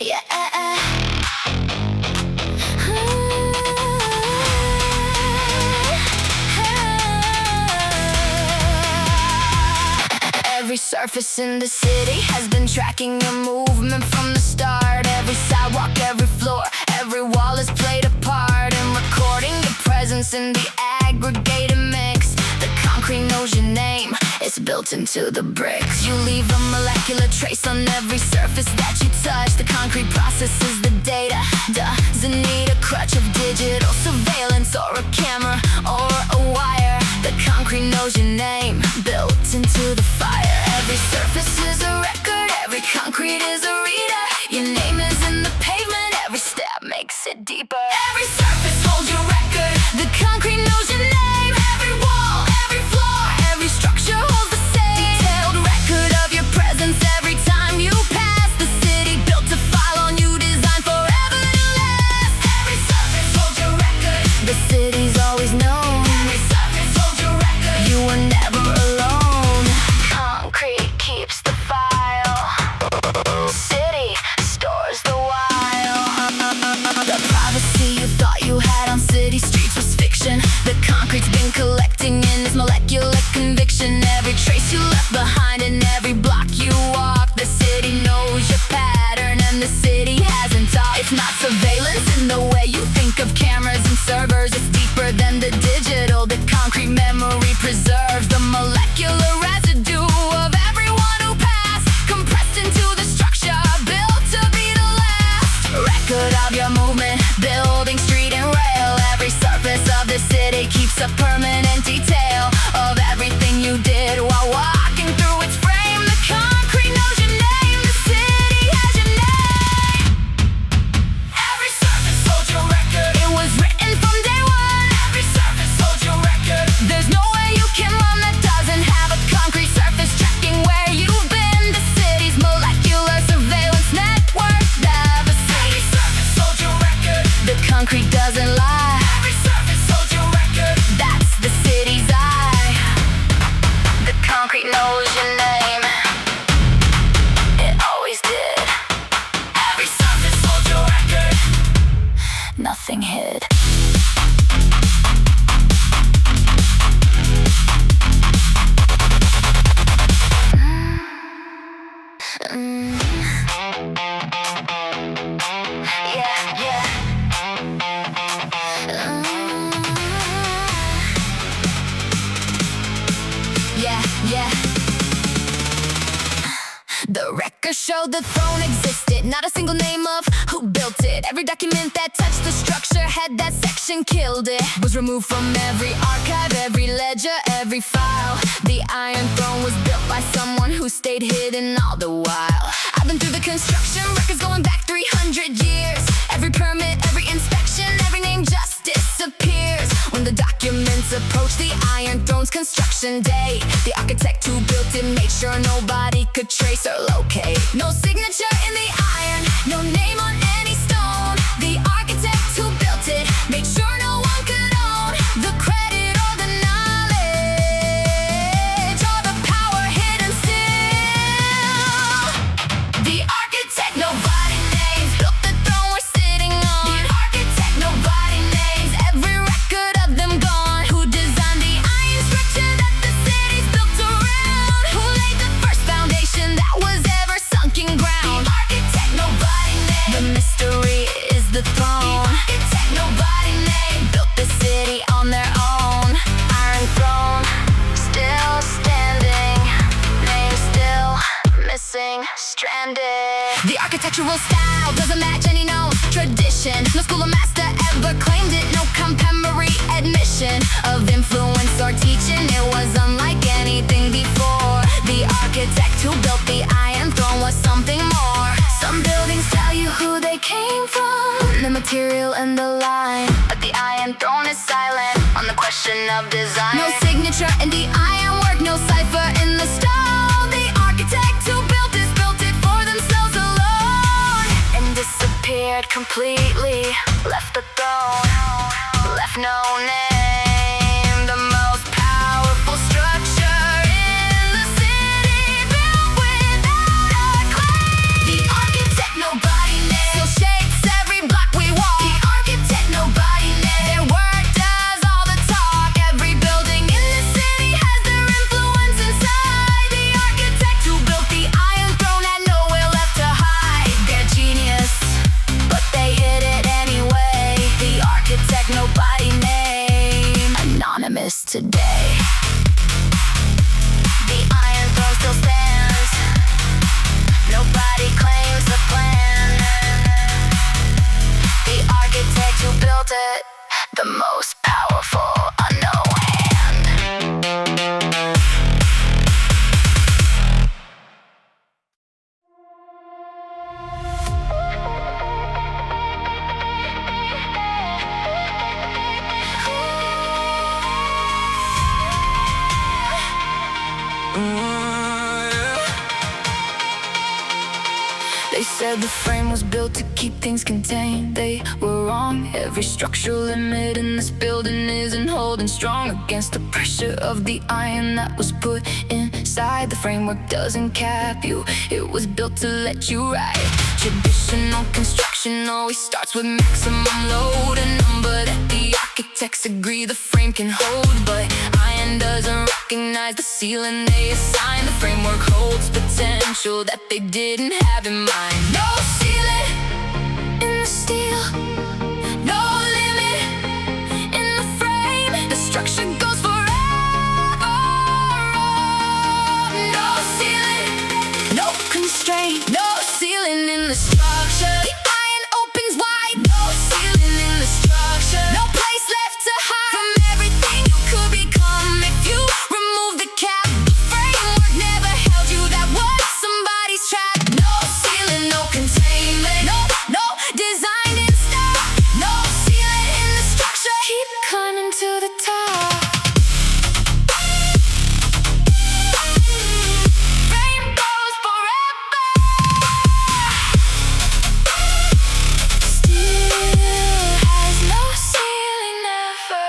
Yeah. Every surface in the city has been tracking your movement from the start. Every sidewalk, every floor, every wall has played a part in recording your presence in the aggregated mix. The concrete knows your name, it's built into the bricks. You leave a molecular trace on every surface that you touch. The concrete processes the data, doesn't need a crutch of digital surveillance or a camera or a wire. The concrete knows your name, built into the fire. Every surface is a record, every concrete is a reader. Your name is in the pavement, every step makes it deeper. Every surface holds your record, the concrete knows your name. Every wall, every floor, every structure holds the same detailed record of your presence every time you pass. The city built to file on you, designed forever to last. Every surface holds your record, the city's always known. Every surface holds your record, you were never alone. Concrete keeps the file, city stores the while. The privacy you thought you had on city streets was fiction. The concrete's been collecting in this molecular conviction. Every trace you left behind and every block you walk, the city knows your pattern and the city hasn't talked. It's not surveillance in the way you think of cameras and servers. It's deeper than the digital. The concrete memory preserves the molecular residue of everyone who passed, compressed into the structure built to be the last record of your movement. Building, street and rail, every surface of the city keeps a permanent detail of everything you did while walking through its frame. The concrete knows your name, the city has your name. Every surface holds your record. It was written from day one. Every surface holds your record. There's no way you can run that doesn't have a concrete surface tracking where you've been. The city's molecular surveillance network never sleeps. Every surface holds your record. The concrete doesn't lie. Every surface holds your record. That's the city's eye. The concrete knows your name. It always did. Every surface holds your record. Nothing hid. Yeah, yeah. Yeah, yeah. The record showed the throne existed, not a single name of who built it. Every document that touched the structure had that section killed it. Was removed from every archive, every ledger, every file. The Iron Throne was built by someone who stayed hidden all the while. I've been through the construction records going back 300 years. Every permit, every inspection, every name just disappears when the documents approach the Iron Throne's construction day. The architect who built it made sure nobody could trace or locate. No signature in the iron, no name on any stone. The architect who built it made sure no one could own the credit or the knowledge or the power hidden still. The architect nobody names built the throne we're sitting on. The architect nobody names, every record of them gone. Who designed the iron structure that the city's built around? Who laid the first foundation that was ever sunk in ground? The architect nobody named, the mystery is the throne. The architect nobody named built the city on their own. Iron Throne still standing, name still missing, stranded. The architectural style doesn't match any known tradition. No school or master ever claimed it. No compound memory admission of influence or teaching. It was unlike anything before. The architect who built the Iron Throne was something more. Some buildings tell you who they came from, the material and the line, but the Iron Throne is silent on the question of design. No signature in the ironwork, no cipher in the stone. The architect who built it for themselves alone and disappeared completely. Left the throne, left no name. The most powerful structure in the city, built without a claim. The architect nobody names still shapes every block we walk. The architect nobody names, their work does all the talk. Every building in the city has their influence inside. The architect who built the Iron Throne had nowhere left to hide their genius, but they hid it anyway. The architect nobody named, anonymous today. The Iron Throne still stands, nobody claims the plan. The architect who built it, the most powerful unknown hand. They said the frame was built to keep things contained. They were wrong. Every structural limit in this building isn't holding strong against the pressure of the iron that was put inside. side. The framework doesn't cap you, it was built to let you ride. Traditional construction always starts with maximum load, a number that the architects agree the frame can hold. But iron doesn't recognize the ceiling they assign. The framework holds potential that they didn't have in mind. No ceiling in the steel, no limit in the frame. The structure goes forever. No ceiling, no constraint, no ceiling in the structure. The iron opens wide. No ceiling in the structure, no place left to hide from everything you could become if you remove the cap. The framework never held you, that was somebody's trap. No ceiling, no containment, no designed in style. No ceiling in the structure, keep climbing to the top. Frame goes forever. Still has no ceiling ever.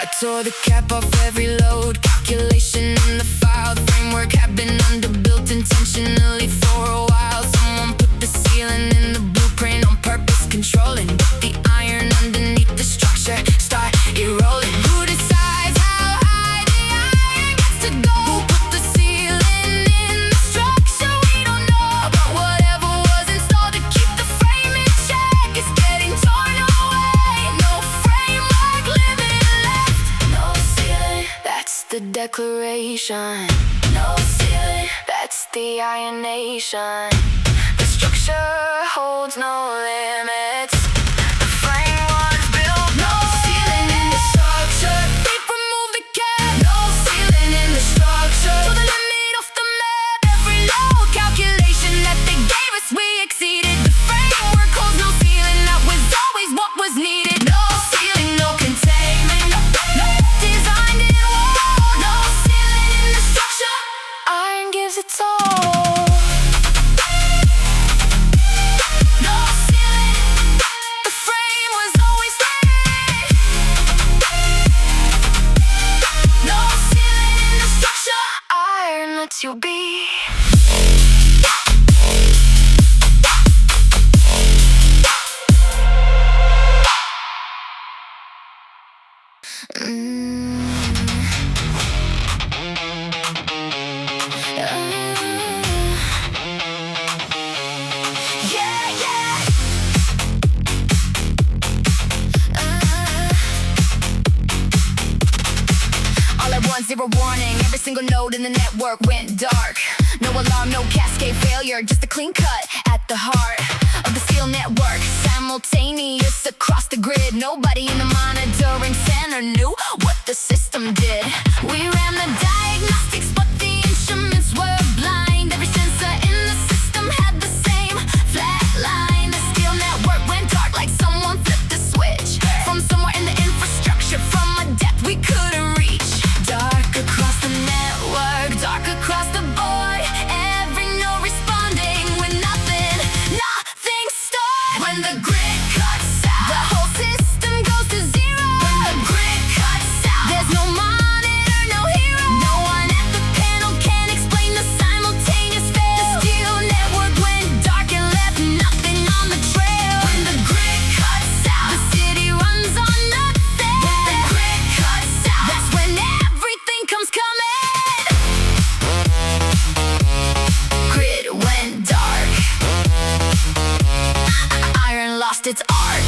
I tore the cap off every load calculation in the file. The framework had been underbuilt intentionally for a while. Someone put the ceiling in the blueprint on purpose, controlling the iron underneath the structure start eroding. Who decides how high the iron gets to go? Who put the ceiling in the structure? We don't know, but whatever was installed to keep the frame in check is getting torn away. No framework limit left. No ceiling, that's the declaration. No ceiling, that's the Iron Nation. The structure holds no limits. The frame was built. No ceiling in the structure. We've removed the cap. No ceiling in the structure. To the limit of the map. Every load calculation that they gave us, we exceeded. The framework holds no ceiling. That was always what was needed. No ceiling, no containment, no designed in wall. No ceiling in the structure. Iron gives its all. No ceiling, the frame was always there. No ceiling in the structure. Iron lets you be. Yeah, yeah. All at once, zero warning. Every single node in the network went dark. No alarm, no cascade failure, just a clean cut at the heart of the steel network. Simultaneous across the grid. Nobody in the monitoring center knew what the system did. We ran the diagnostics, but the instruments were blind. Every sensor in the system had the same flat line. The steel network went dark like someone flipped a switch. From somewhere in the infrastructure, from a depth we couldn't reach. Dark across the network, dark across the board. Every node responding with nothing stopped. When the grid cuts out, the whole system goes to zero. When the grid cuts out, there's no monitor, no hero. No one at the panel can explain the simultaneous fail. The steel network went dark and left nothing on the trail. When the grid cuts out, the city runs on nothing. When the grid cuts out, that's when everything comes coming. Grid went dark. Iron lost its arc.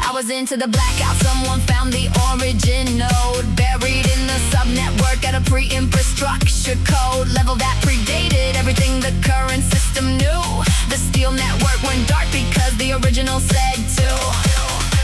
Hours into the blackout, someone found the origin node buried in the subnetwork at a pre-infrastructure code level that predated everything the current system knew. The steel network went dark because the original said to.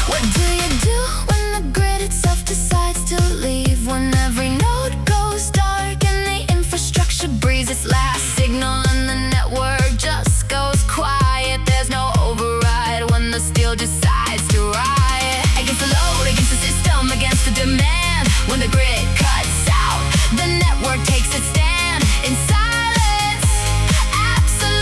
What do you do when the grid itself decides to leave? When every node goes dark and the infrastructure breathes its last signal and the network just goes quiet. There's no override when the steel decides to riot. Against the load, against the system, against the demand. When the grid cuts out, the network takes its stand in silence. Absolute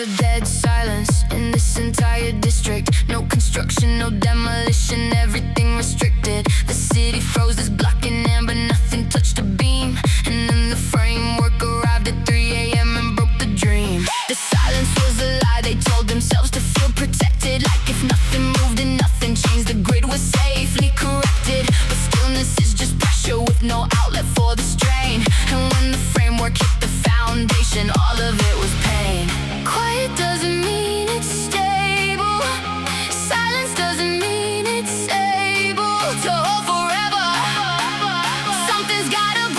a dead silence in this entire district. No construction, no demolition, everything restricted. The city froze, this black and amber, nothing touched a beam. And then the framework arrived at 3 a.m. and broke the dream. The silence was a lie, they told themselves to feel protected. Like if nothing moved and nothing changed, the grid was safely corrected. But stillness is just pressure with no outlet for the strain. And when the framework hit the foundation, all of it was pain. Quiet doesn't mean it's stable. Silence doesn't mean it's able to hold forever. Something's gotta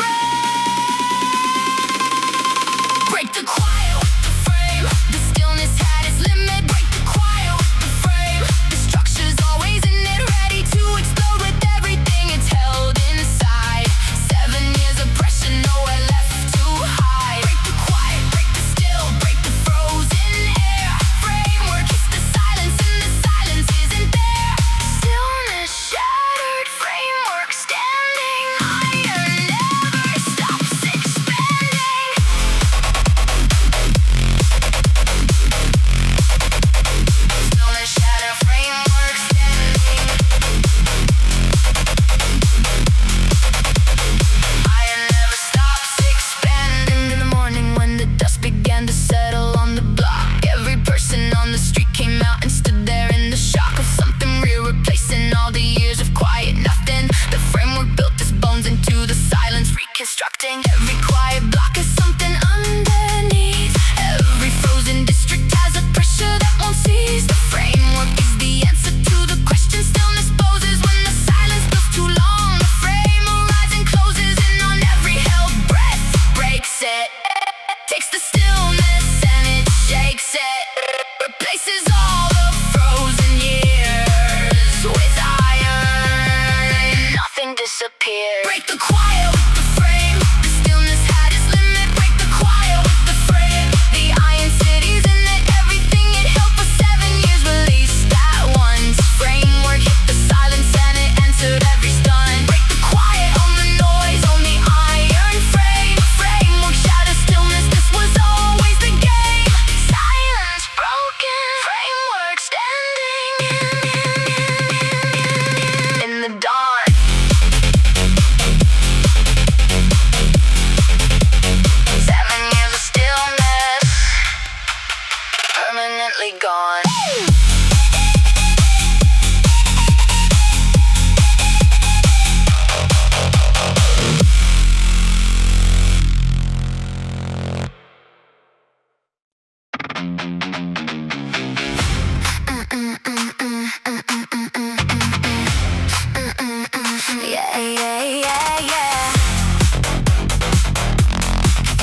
break the quiet with the frame. The stillness had its limit. Break the quiet with the frame. The structure's always in it, ready to explode with everything it's held inside. 7 years of pressure, nowhere left to hide. Break the quiet, break the still, break the frozen air. Framework hits the silence and the silence isn't there. Stillness shattered, framework standing. Iron never stops expanding. Stillness shattered, framework standing. Iron never stops expanding. In the morning when the dust began to settle on the block, every person on the street came out and stood there in the shock of something real, replacing all the years of quiet nothing. The framework built its bones into the silence, reconstructing every quiet block is something underneath. Every frozen district has a pressure that won't cease. The framework is the answer to the question stillness poses. When the silence feels too long, the frame arrives and closes in on every held breath. Breaks it, takes the stillness and it shakes it. Replaces all the frozen years with iron. Nothing disappears. Break the quiet with the frame. The stillness had its limit. Break the quiet with the frame. The iron city's in it. Everything it held for 7 years released at once. Framework hit the silence and it answered every stun. Break the quiet on the noise, on the iron frame. Framework shattered stillness, this was always the game. Silence broken, framework standing in the dawn. 7 years of stillness, permanently gone. Yeah, yeah, yeah, yeah.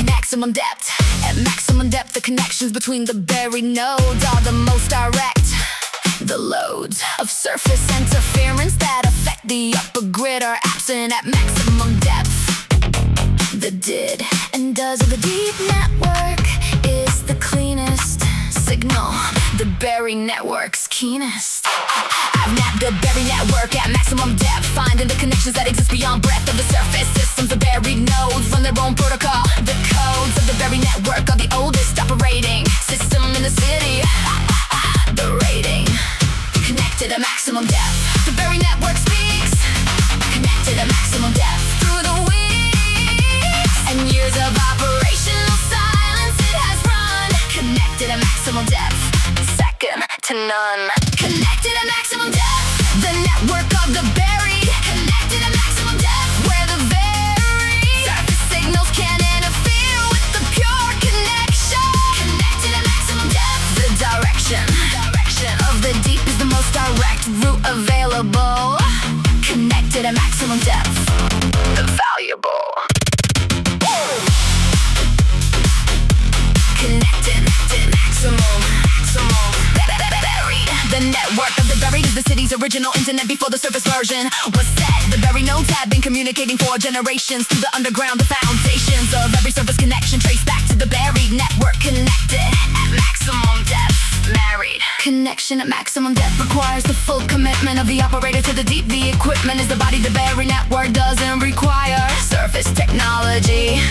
Maximum depth. At maximum depth, the connections between the buried nodes are the most direct. The loads of surface interference that affect the upper grid are absent at maximum depth. The did and does of the deep network is the cleanest signal. The buried network's keenest. I've mapped the buried network at maximum depth, finding the connections that exist beyond breadth of the surface systems. The buried nodes run their own protocol. The codes of the buried network are the oldest operating system in the city. The rating, connected at maximum depth. The buried network speaks, connected at maximum depth. Through the weeks and years of operational silence it has run. Connected at maximum depth, second to none. Connected at maximum depth, the network of the buried. Connected at maximum depth, where the very surface signals can't interfere with the pure connection. Connected at maximum depth, the direction of the deep is the most direct route available. Connected at maximum depth, the valuable. Connected at maximum. Buried. The network of the buried is the city's original internet before the surface version was set. The buried nodes have been communicating for generations through the underground. The foundations of every surface connection trace back to the buried network. Connected at maximum depth. Married. Connection at maximum depth requires the full commitment of the operator to the deep. The equipment is the body. The buried network doesn't require surface technology.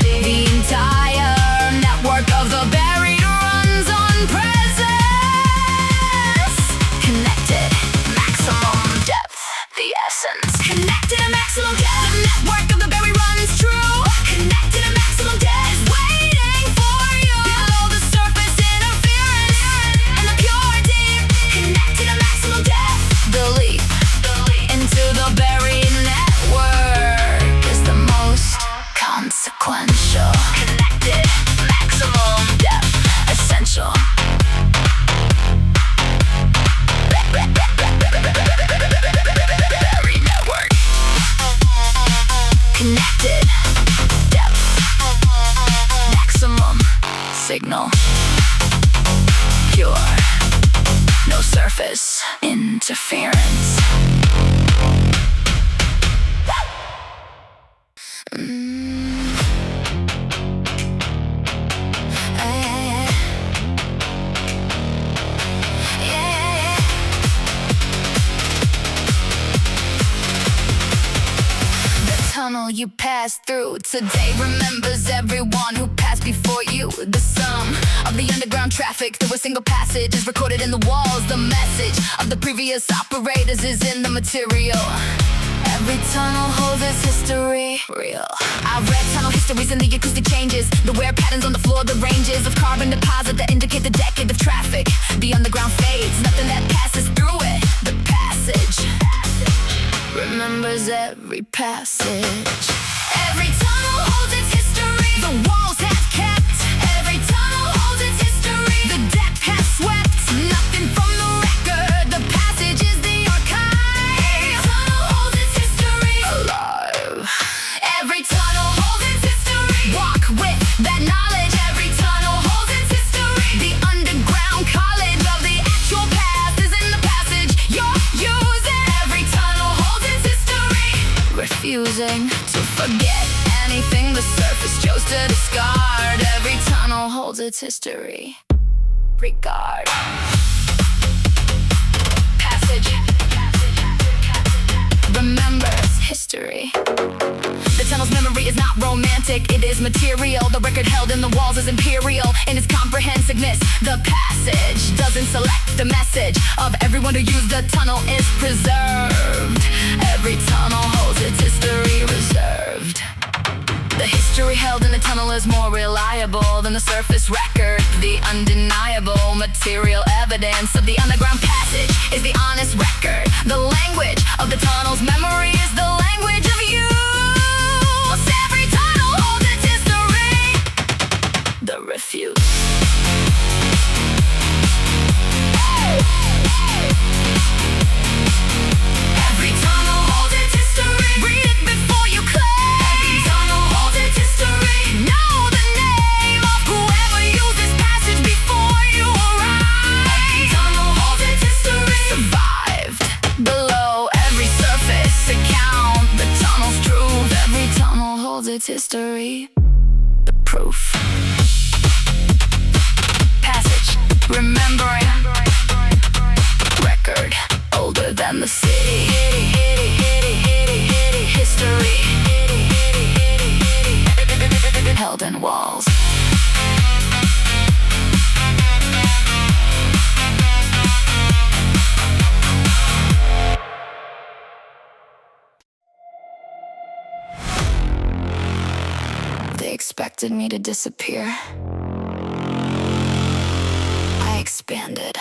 The entire network of the buried runs on tunnel. Pure, no surface interference. Tunnel you pass through today remembers everyone who passed before you. The sum of the underground traffic through a single passage is recorded in the walls. The message of the previous operators is in the material. Every tunnel holds its history real. I read tunnel histories and the acoustic changes, the wear patterns on the floor, the ranges of carbon deposit that indicate the decade of traffic. The underground fades, nothing that passes through it. The passage remembers every passage. Every tunnel holds its history. The walls have kept. Every tunnel holds its history. The depth has swept. Nothing from the record. The passage is the archive. Every tunnel holds its history. Alive. Every tunnel holds its history. Walk with that knowledge. Every tunnel holds its history. The underground college of the actual past is in the passage you're using. Every tunnel holds its history. Refusing to forget anything the surface chose to discard. Every tunnel holds its history. Regard. Passage remembers history. The tunnel's memory is not romantic, it is material. The record held in the walls is imperial in its comprehensiveness. The passage doesn't select the message of everyone who used the tunnel is preserved. Every tunnel holds its history reserved. The history held in the tunnel is more reliable than the surface record. The undeniable material evidence of the underground passage is the honest record. The language of the tunnel's memory is the language of use. Every tunnel holds its history. The refuse. Every tunnel holds its history. Read it before you claim. Every tunnel holds its history. Know the name of whoever used this passage before you arrived. Every tunnel holds its history. Survived below every surface account. The tunnel's truth. Every tunnel holds its history. The proof. Passage. Remembering. Record. Older than the city. History. Held in walls. They expected me to disappear. I expanded.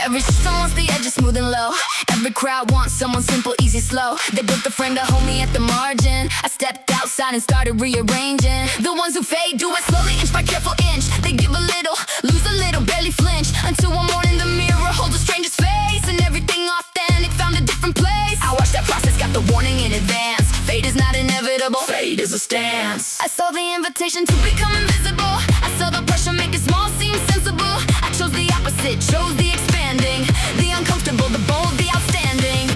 Every system wants the edges smooth and low. Every crowd wants someone simple, easy, slow. They built a friend to hold me at the margin. I stepped outside and started rearranging. The ones who fade do it slowly, inch by careful inch. They give a little, lose a little, barely flinch. Until one morning the mirror holds a stranger's face. And everything authentic found a different place. I watched that process, got the warning in advance. Fate is not inevitable, fate is a stance. I saw the invitation to become invisible. I saw the pressure make it small seem sensible. I chose the opposite, chose the expanding. The uncomfortable, the bold, the outstanding.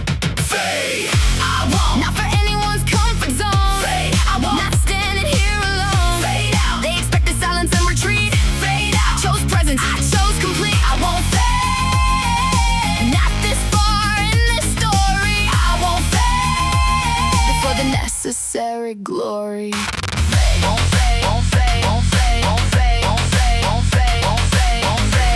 Fade, I won't. Not for anyone's comfort zone. Fade, I won't. Not standing here alone. Fade out. They expected silence and retreat. Fade out. Chose presence, I chose complete. I won't fade. Not this far in this story. I won't fade. Before the necessary glory. Fade, won't fade, won't fade, won't fade, won't fade, won't fade, won't fade, won't fade, won't fade.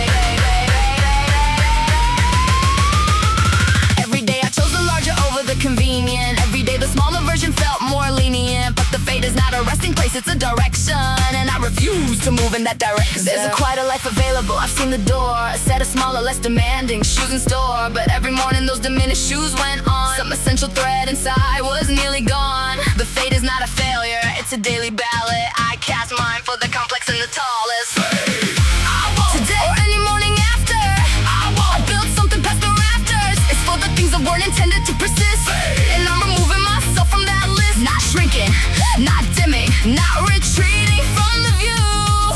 Every day I chose the larger over the convenient. Every day the smaller version felt more lenient. But the fate is not a resting place, it's a direction. And I refuse to move in that direction. There's a quieter life available, I've seen the door. A set of smaller, less demanding shoes in store. But every morning those diminished shoes went on. Some essential thread inside was nearly gone. The fate is not a failure, it's a daily ballot. I cast mine for the complex and the tallest. Today or any morning after, I built something past the rafters. It's for the things that weren't intended to retreating from the view.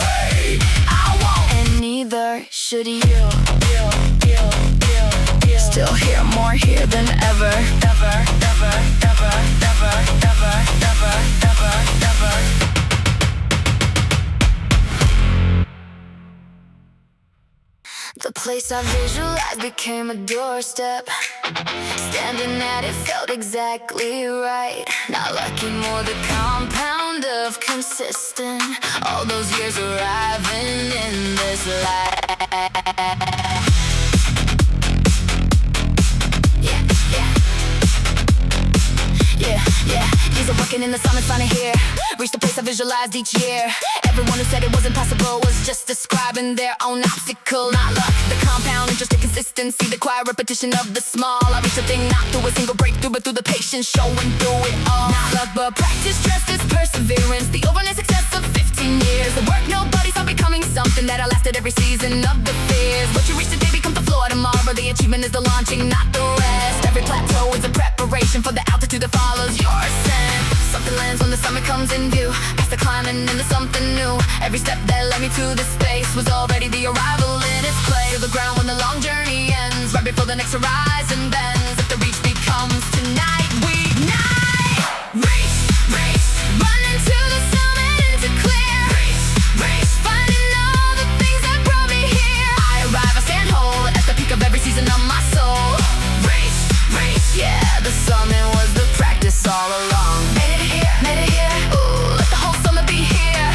Hey, I won't, and neither should you. Still here, more here than ever. The place I visualized became a doorstep. Standing at it felt exactly right. Not lucky, more the compound of consistent. All those years arriving in this life. Years of working in the sun is finally here. Reached the place I visualized each year. Everyone who said it wasn't possible was just describing their own obstacle. Not luck, the compound, and just the consistency, the quiet repetition of the small. I reached a thing not through a single breakthrough, but through the patience, showing through it all. Not luck, but practice, trust is perseverance. The overnight success of 15 years. The work nobody saw becoming something that lasted every season of the fears. What you reach today becomes the floor tomorrow. The achievement is the launching, not the rest. Every plateau is a preparation for the altitude that follows your ascent. Something lands when the summit comes in view. Past the climbing into something new. Every step that led me to this space was already the arrival in its place. To the ground when the long journey ends, right before the next horizon bends. If the reach becomes tonight, we ignite. Race, running to the summit into clear. Race, finding all the things that brought me here. I arrive, I stand whole at the peak of every season of my soul. Race, yeah, the summit was the practice all along. Made it here, ooh, let the whole summit be here.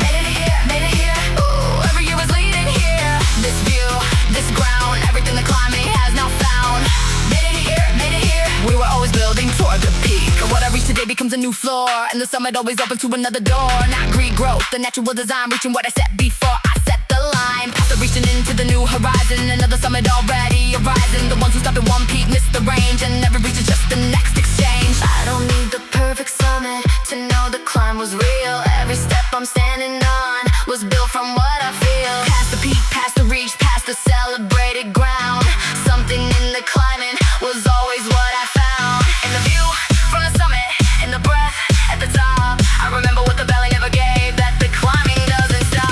Made it here, ooh, every year was leading here. This view, this ground, everything the climbing has now found. Made it here, we were always building toward the peak. What I reach today becomes a new floor, and the summit always opens to another door. Not greed, growth, the natural design, reaching what I set before I set the line. Past the reaching into the new horizon, another summit already arising. The ones who stop at one peak miss the range, and never reach is just the next exchange. I don't need the perfect summit to know the climb was real. Every step I'm standing on was built from what I feel. Past the peak, past the reach, past the celebrated ground. Something in the climbing was always what I found. In the view from the summit, in the breath at the top, I remember what the belly never gave, that the climbing doesn't stop.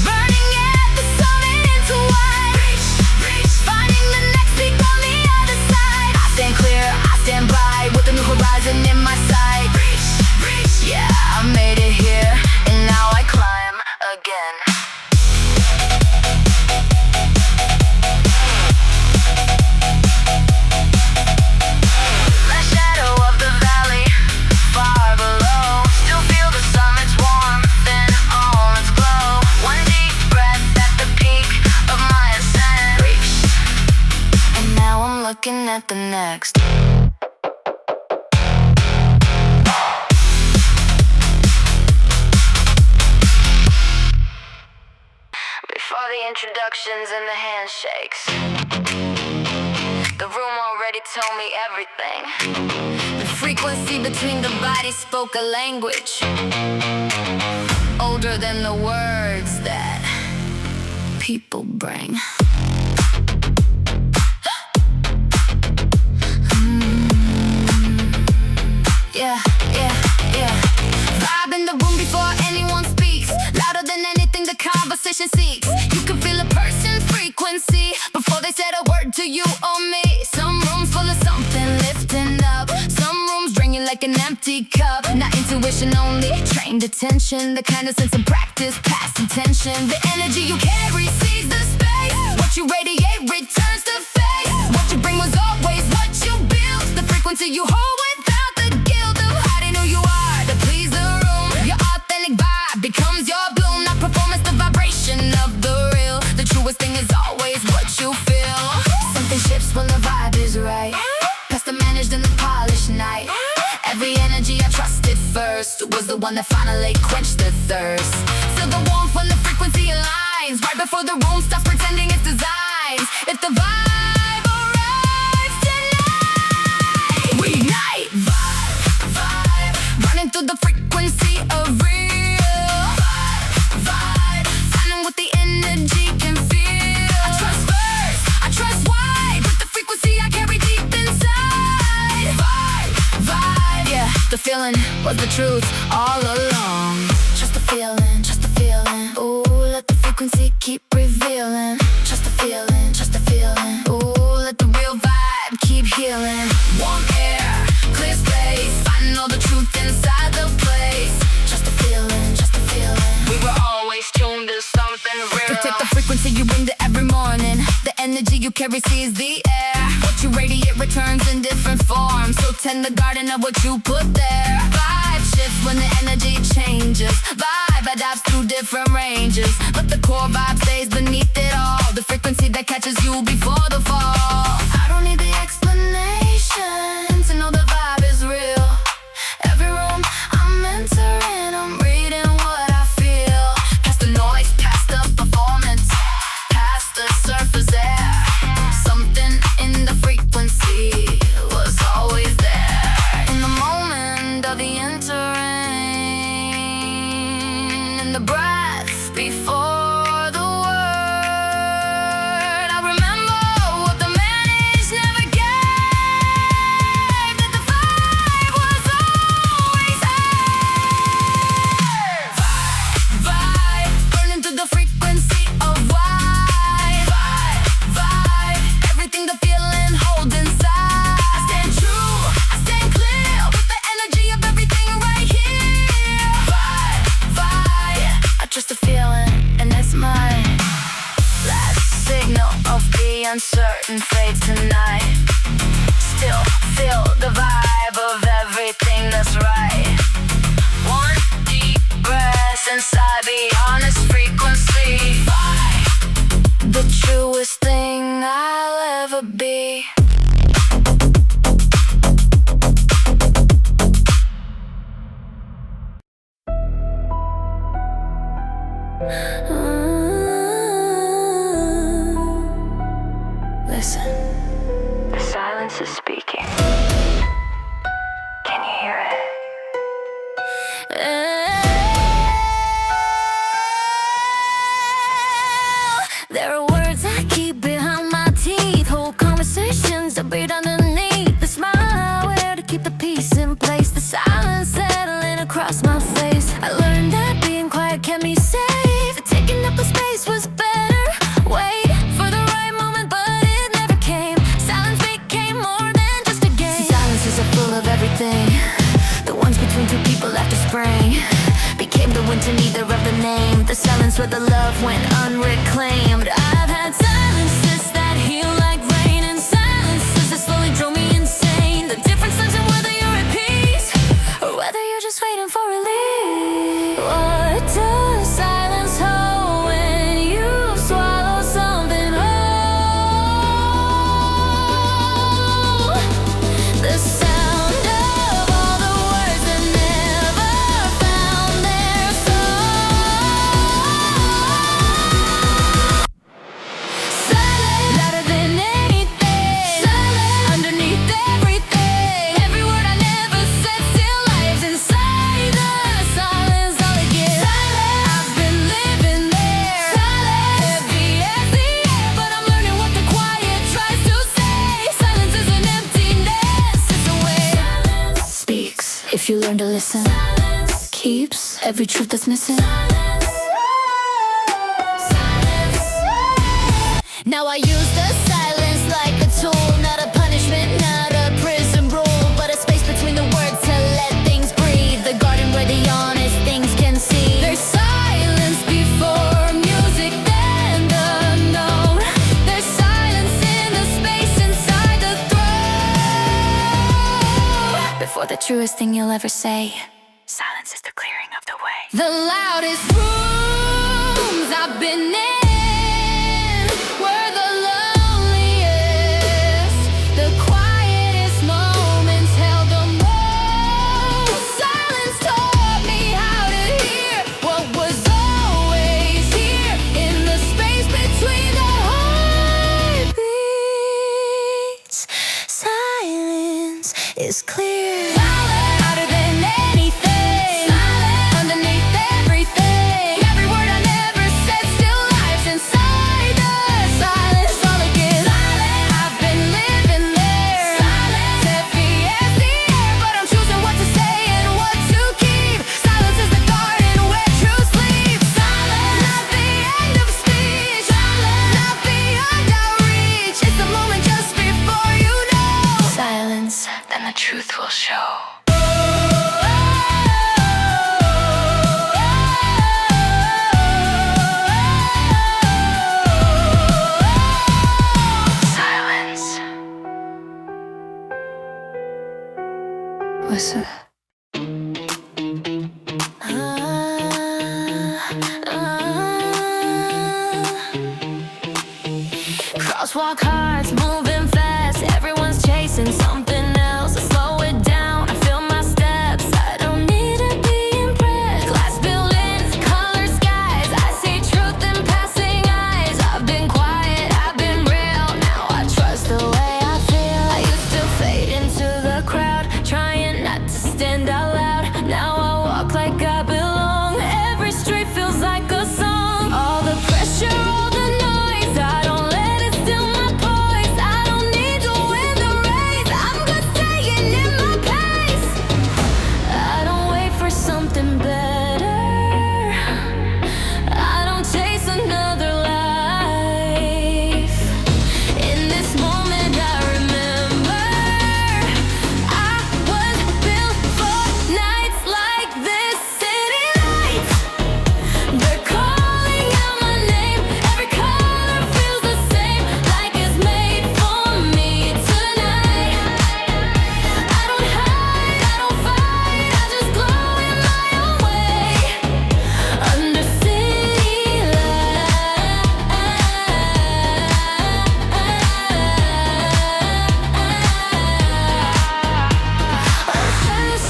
Burning at the summit into white. Finding the next peak on the other side. I stand clear, I stand bright, with a new horizon in my sight. Yeah, I made it here, and now I climb again. The shadow of the valley, far below. Still feel the summit's warmth in all its glow. One deep breath at the peak of my ascent. And now I'm looking at the next. Before the introductions and the handshakes, the room already told me everything. The frequency between the bodies spoke a language older than the words that people bring. Yeah. Vibe in the room before anyone speaks. Louder than anything the conversation seeks. You can feel a person's frequency before they said a word to you or me. Some rooms full of something lifting up. Some rooms draining like an empty cup. Not intuition only, trained attention. The kind of sense of practice, past intention. The energy you carry sees the space. What you radiate returns to face. What you bring was always what you built. The frequency you hold without the guilt of hiding who you are to please the room. Your authentic vibe becomes your bloom. Not performance, the vibration of the real. The truest thing is always what you feel. Something shifts when the vibe is right. Past the managed and the polished night. Every energy I trusted first was the one that finally quenched the thirst. Feel the warmth when the frequency aligns. Right before the room stops pretending it's designs. If the vibe arrives tonight, we ignite. Vibe, running through the frequency of real. Vibe, finding what the energy can feel. I trust first, I trust wide. With the frequency I carry deep inside. Vibe, yeah. The feeling was the truth all along. Just a feeling, just a feeling. Ooh, let the frequency keep revealing. Just a feeling, just a feeling. Ooh, let the real vibe keep healing. Warm air, clear space. I know the truth inside the place. Just a feeling, just a feeling. We were always tuned to something real. Protect the frequency you bring to every morning. The energy you carry sees the air. What you radiate returns in different forms. So tend the garden of what you put there. Vibe shifts when the energy changes. Vibe adapts through different ranges. But the core vibe stays beneath it all. The frequency that catches you before the fall. I don't need the explanation to know the vibe is real. Every room I'm entering, I'm reading what I feel. Past the noise, past the performance, past the surface air. Something in the frequency was always there. In the moment of the entering, in the breath before the word, I remember what the managed never gave. That the vibe was always there. Vibe, burning through the frequency of vibe. Vibe, everything the feeling holds inside. I stand true, I stand clear with the energy of everything right here. Vibe, I trust the feeling and it's mine. Last signal of the uncertain fade tonight. Still feel the vibe of everything that's right. One deep breath inside the honest frequency. Vibe, the truest thing I'll ever be. Listen, the silence is speaking. Can you hear it? There are words I keep behind my teeth. Whole conversations I breathe underneath. The smile I wear to keep the peace in place. The silence settling across my face. I learned that being quiet kept me safe. Taking up the space was better. Wait for the right moment, but it never came. Silence became more than just a game. Silences are full of everything. The ones between two people after spring became the winter, neither of the name. The silence where the love went unreclaimed. I've had silences that heal like rain, and silences that slowly drove me insane. The difference lies in whether you're at peace or whether you're just waiting for relief. What does silence hold when you swallow something whole? The sound of all the words that never found their soul. Silence, louder than anything. Silence, underneath everything. Every word I never said still lives inside the silence. All it gets. I've been living there. Heavy as the air, but I'm learning what the quiet tries to say. Silence is an emptiness. It's a way. Speaks if you learn to listen. Keeps every truth that's missing. Now I use the silence like a tool, not a punishment, not a prison rule, but a space between the words to let things breathe. The garden where the honest things can see. There's silence before music, then the known. There's silence in the space inside the throat. Before the truest thing you'll ever say, silence is the clearing of the way. The loudest rooms I've been in were the loneliest. The quietest moments held the most. Silence taught me how to hear what was always here in the space between the heartbeats. Silence is clear. Louder than anything. Underneath everything. Now I walk like I belong. Every street feels like a song. All the pressure, all the noise, I don't let it steal my poise. I don't need to win the race, I'm good staying in my pace. I don't wait for something better, I don't chase another life. In this moment I remember I was built for nights like this. City lights, they're calling out my name. Every color feels the same, like it's made for me tonight. I don't hide, I don't fight, I just glow in my own way. Under city lights,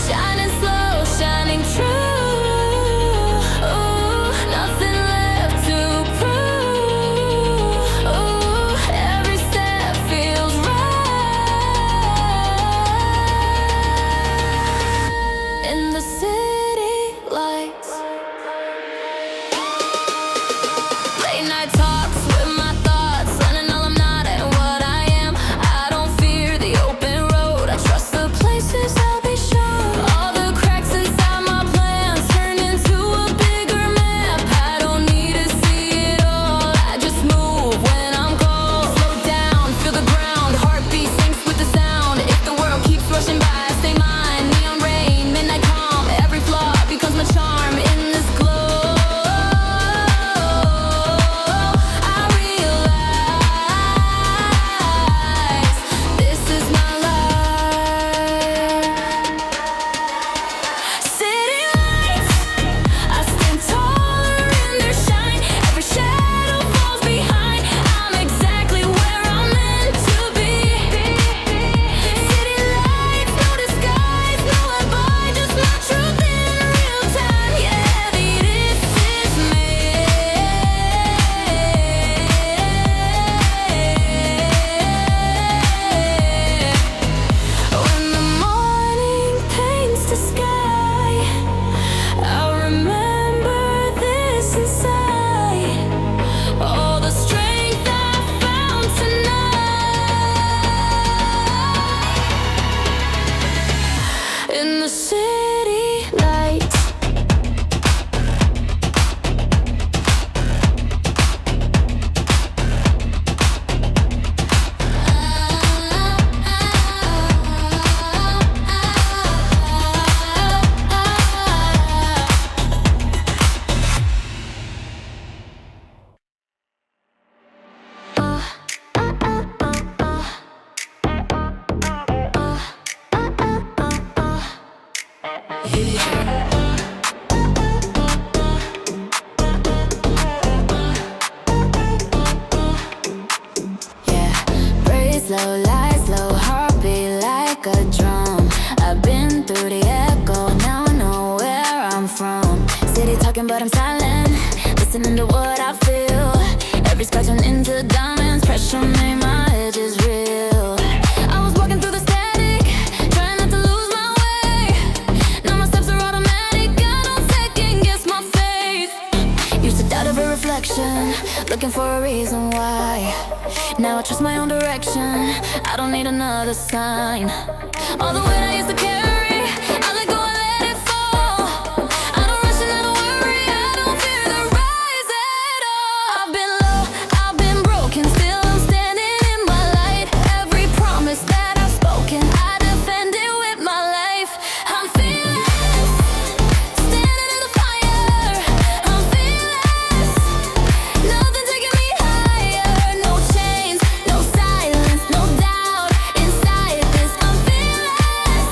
shining slow, shining true. Nothing left to prove. Every step feels right. In the city lights, late night talks with my thoughts, learning all I'm not and what I am. I don't fear the open road, I trust the places I'll be shown. All the cracks inside my plans turn into a bigger map. I don't need to see it all, I just move when I'm called. Slow down, feel the ground, heartbeat syncs with the sound. If the world keeps rushing by, stay mine. Neon rain, midnight calm, every flaw becomes my charm. In this glow, I realize this is my life. City lights, I stand taller in their shine. Every shadow falls behind, I'm exactly where I'm meant to be. City lights, no disguise, no alibi, just my truth in real time. Yeah, this is me. When the morning paints the sky, I'll remember this inside. All the strength I found tonight. In the city lights, yeah. Breathe slow, lie slow, heartbeat like a drum. I've been through the echo, now I know where I'm from. City talking but I'm silent, listening to what I feel. Every scratch turned into diamonds, pressure made my edges real. I was walking through the static, trying not to lose my way. Now my steps are automatic, I don't second guess my faith. Used to doubt every reflection, looking for a reason why. Now I trust my own direction, I don't need another sign. All the weight I used to carry, I let go, I let it fall. I don't rush and I don't worry, I don't fear the rise at all. I've been low, I've been broken, still I'm standing in my light. Every promise that I've spoken, I defend it with my life. I'm fearless, standing in the fire. I'm fearless, nothing taking me higher. No chains, no silence, no doubt inside this. I'm fearless,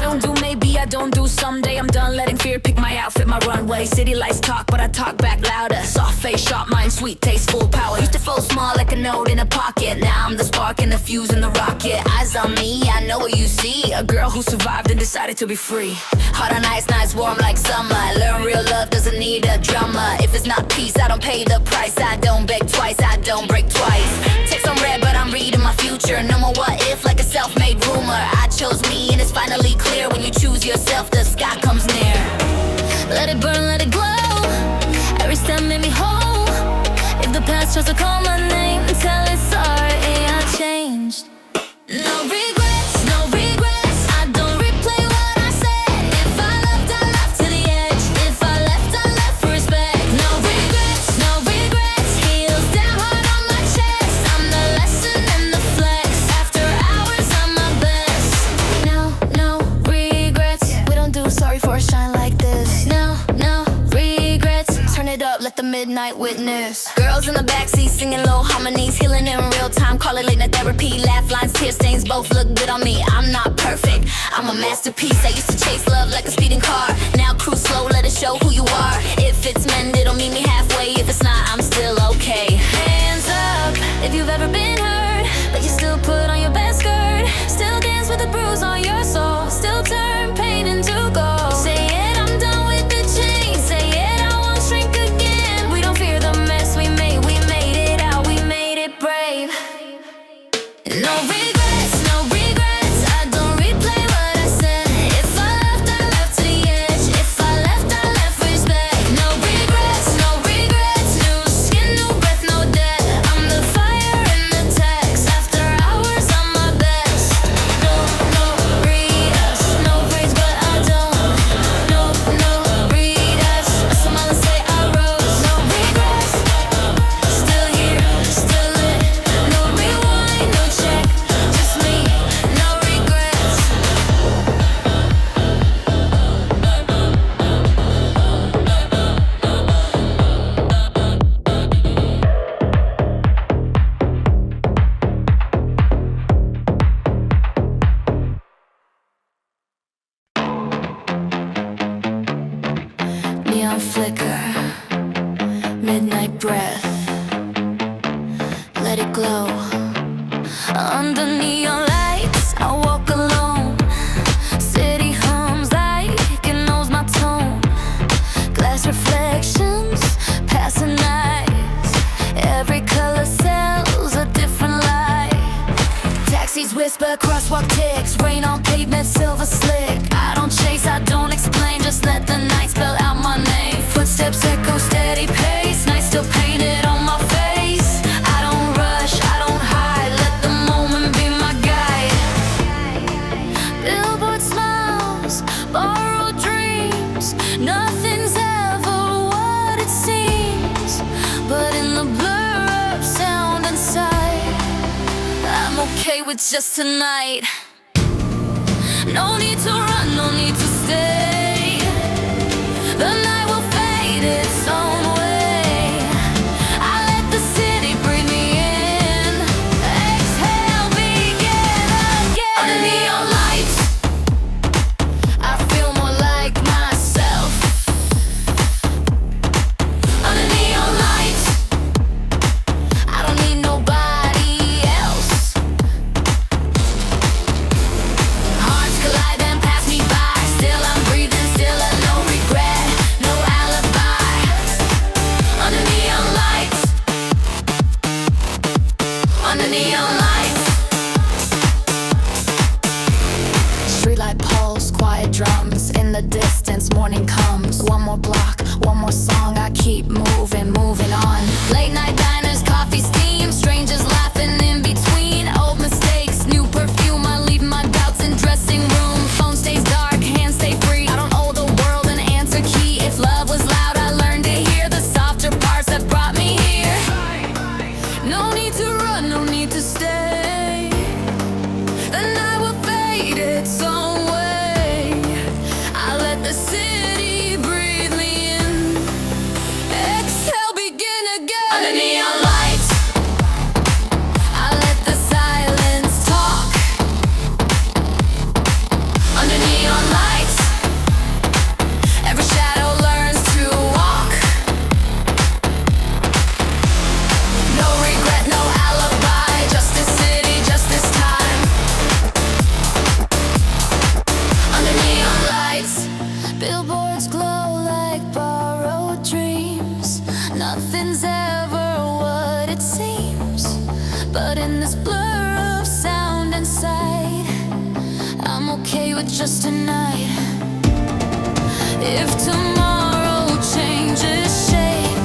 don't do, maybe I don't do someday. I'm done letting fear pick my outfit, my runway. City lights talk, but I talk back louder. Soft face, sharp mind, sweet taste, full power. Used to flow small like a node in a pocket. Now I'm the spark and the fuse in the rocket. Eyes on me, I know what you see. A girl who survived and decided to be free. Hot on ice, nights warm like summer. Learn real love doesn't need a drama. If it's not peace, I don't pay the price. I don't beg twice, I don't break twice. Text on red, but I'm reading my future. No more what if, like a self-made rumor. I chose me and it's finally clear. When you choose yourself, the sky comes near. Let it burn, let it glow. Every step made me whole. If the past tries to call my name, tell it sorry, I changed. No regrets, no regrets. I don't replay what I said. If I left to the edge. If I left for respect. No regrets, no regrets. Heels down hard on my chest. I'm the lesson and the flex. After hours, I'm my best. No regrets. We don't do sorry for a shine like this. No regrets. Turn it up, let the midnight witness. Girls in the backseat singing low harmonies, healing in real time, call it late night therapy. Laugh lines, tear stains, both look good on me. I'm not perfect, I'm a masterpiece. I used to chase love like a speeding car. Now cruise slow, let it show who you are. If it's meant, it'll meet me halfway. If it's not, I'm still okay. Hands up, if you've ever been hurt, but you still put on your best skirt. Still dance with a bruise on your soul. Still turn pain into gold. Say it, I'm done with the chains. Say it, I won't shrink again. We don't fear the mess we made. We made it out, we made it brave. No regrets, no regrets. I don't replay what I said. If I left to the edge. If I left for respect. No regrets, no regrets. New skin, new breath, no debt. I'm the fire in the text. After hours, I'm my best. No read us. No praise, but I don't. No read us. I smile and say I rose. No regrets. Still here, still lit. No rewind, no check. Just me, no regrets. Neon flicker, midnight breath. Let it glow. Under neon lights, I walk alone. City hums like it knows my tone. Glass reflections, passing nights. Every color sells a different light. Taxis whisper, crosswalk ticks. Rain on pavement, silver slick. I don't chase, I don't explain. Just let the night spell out my name. Footsteps echo, steady pace. Night still painted on my face. I don't rush, I don't hide. Let the moment be my guide. Billboard smiles, borrowed dreams. Nothing's ever what it seems. But in the blur of sound and sight, I'm okay with just tonight. No need to run, no need to stay. The night will fade its own way. I let the city breathe me in. Exhale, begin again. Under neon lights, I feel more like myself. Under neon lights, I don't need nobody else. Hearts collide and pass me by. Still I'm breathing, still a no regret, no alibi. Under neon lights, under neon lights. Streetlight pulse, quiet drums. In the distance, morning comes. One more block, one more song. I keep moving, moving on. Late night diners, coffee steam. Strangers laughing in between. Old mistakes, new perfume. I leave my doubts in dressing room. Phone stays dark, hands stay free. I don't owe the world an answer key. If love was loud, I learned to hear the softer parts that brought me here. No need to run, no need to stay. The night will fade its own way. I let the city breathe me in. Exhale, begin again. it just tonight. If tomorrow changes shape,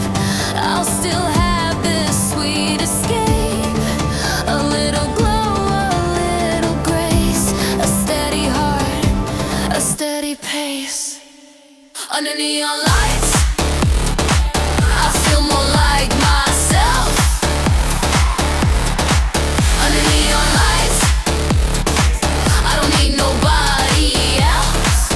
I'll still have this sweet escape. A little glow, a little grace, a steady heart, a steady pace. Under neon lights, I feel more like myself. Under neon lights, I don't need nobody else.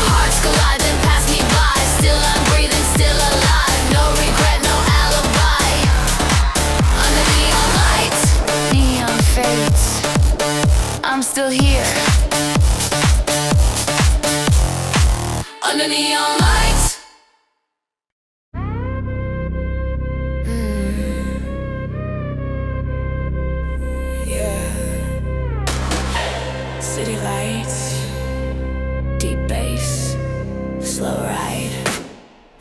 Hearts collide and pass me by. Still I'm breathing, still alive. No regret, no alibi. Under neon lights, neon fades, I'm still here. Under neon lights. Yeah. City lights, deep bass, slow ride,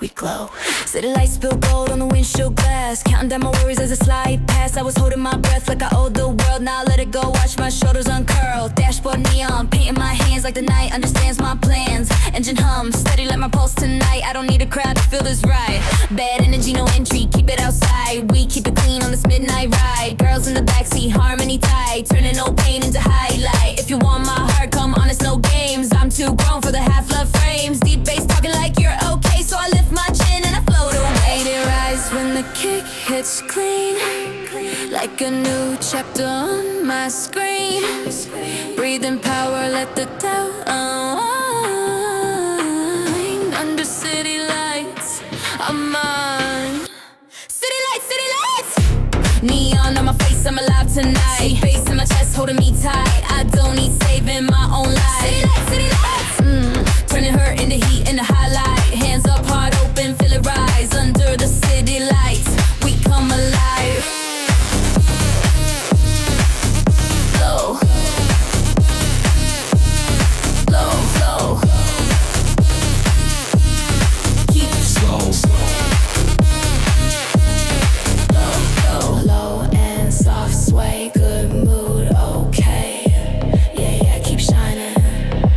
we glow. City lights spill gold on the windshield glass. Counting down my worries as I slide past. I was holding my breath like I owed the world. Now I let it go, watch my shoulders uncurl. Dashboard neon, painting my hands like the night understands my plans. Engine hum, steady like my pulse tonight. I don't need a crowd to feel this right. Bad energy, no entry, keep it outside. We keep it clean on this midnight ride. Girls in the backseat, harmony tight, turning no pain into highlight. If you want my heart, come honest, no games. I'm too grown for the half-love frames. Deep bass talking like you're okay, so I lift my chin and I float away. It rise when the kick hits clean, like a new chapter on my screen. Breathing power, let the doubt unwind. Under city lights, I'm on. City lights, city lights. Neon on my face, I'm alive tonight. Bass in my chest, holding me tight. I don't need saving my own life. City lights, city lights. Turning her into heat, into highlight. Hands up, heart open, feel it rise. Under the city lights, we come alive. Low, low, low. Keep it slow. Low and soft sway, good mood, okay. Yeah, keep shining.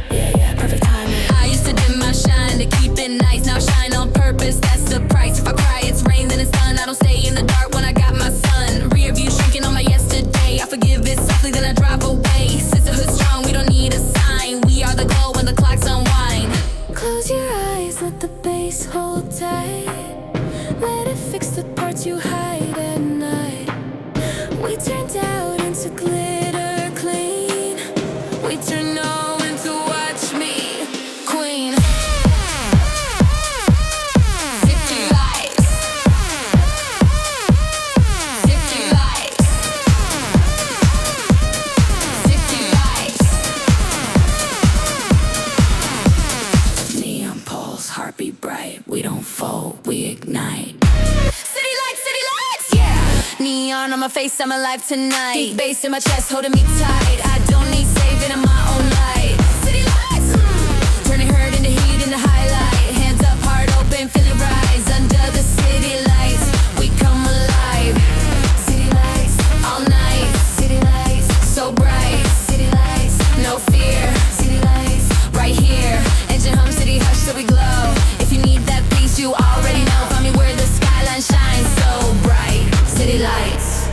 Yeah, perfect timing. I used to dim my shine to keep it nice. Now shine on purpose, that's the price. If I cry, it's rain, then it's done. I don't stay in the dark when I got my sun. Rear view shrinking on my yesterday. I forgive it softly, then I drive away. Sisterhood strong, we don't need a sign. We are the glow when the clocks unwind. Close your eyes, let the bass hold tight. Let it fix the parts you hide at night. We turned out into glitter clean. We turn no into watch me, queen. City lights, city lights, city lights. Neon pulse, heartbeat bright. We don't fold, we ignite. City lights, yeah. Neon on my face, I'm alive tonight. Deep bass in my chest, holding me tight. I don't need saving, I'm my own light. City lights, turning hurt into heat, into highlight. Hands up, heart open, feel it rise. Under the city lights, we come alive. City lights, all night. City lights, so bright. City lights, no fear. City lights, right here. Engine hum, city hush, so we glow. If you need that peace, you already know. Find me where the skyline shines so bright. City lights.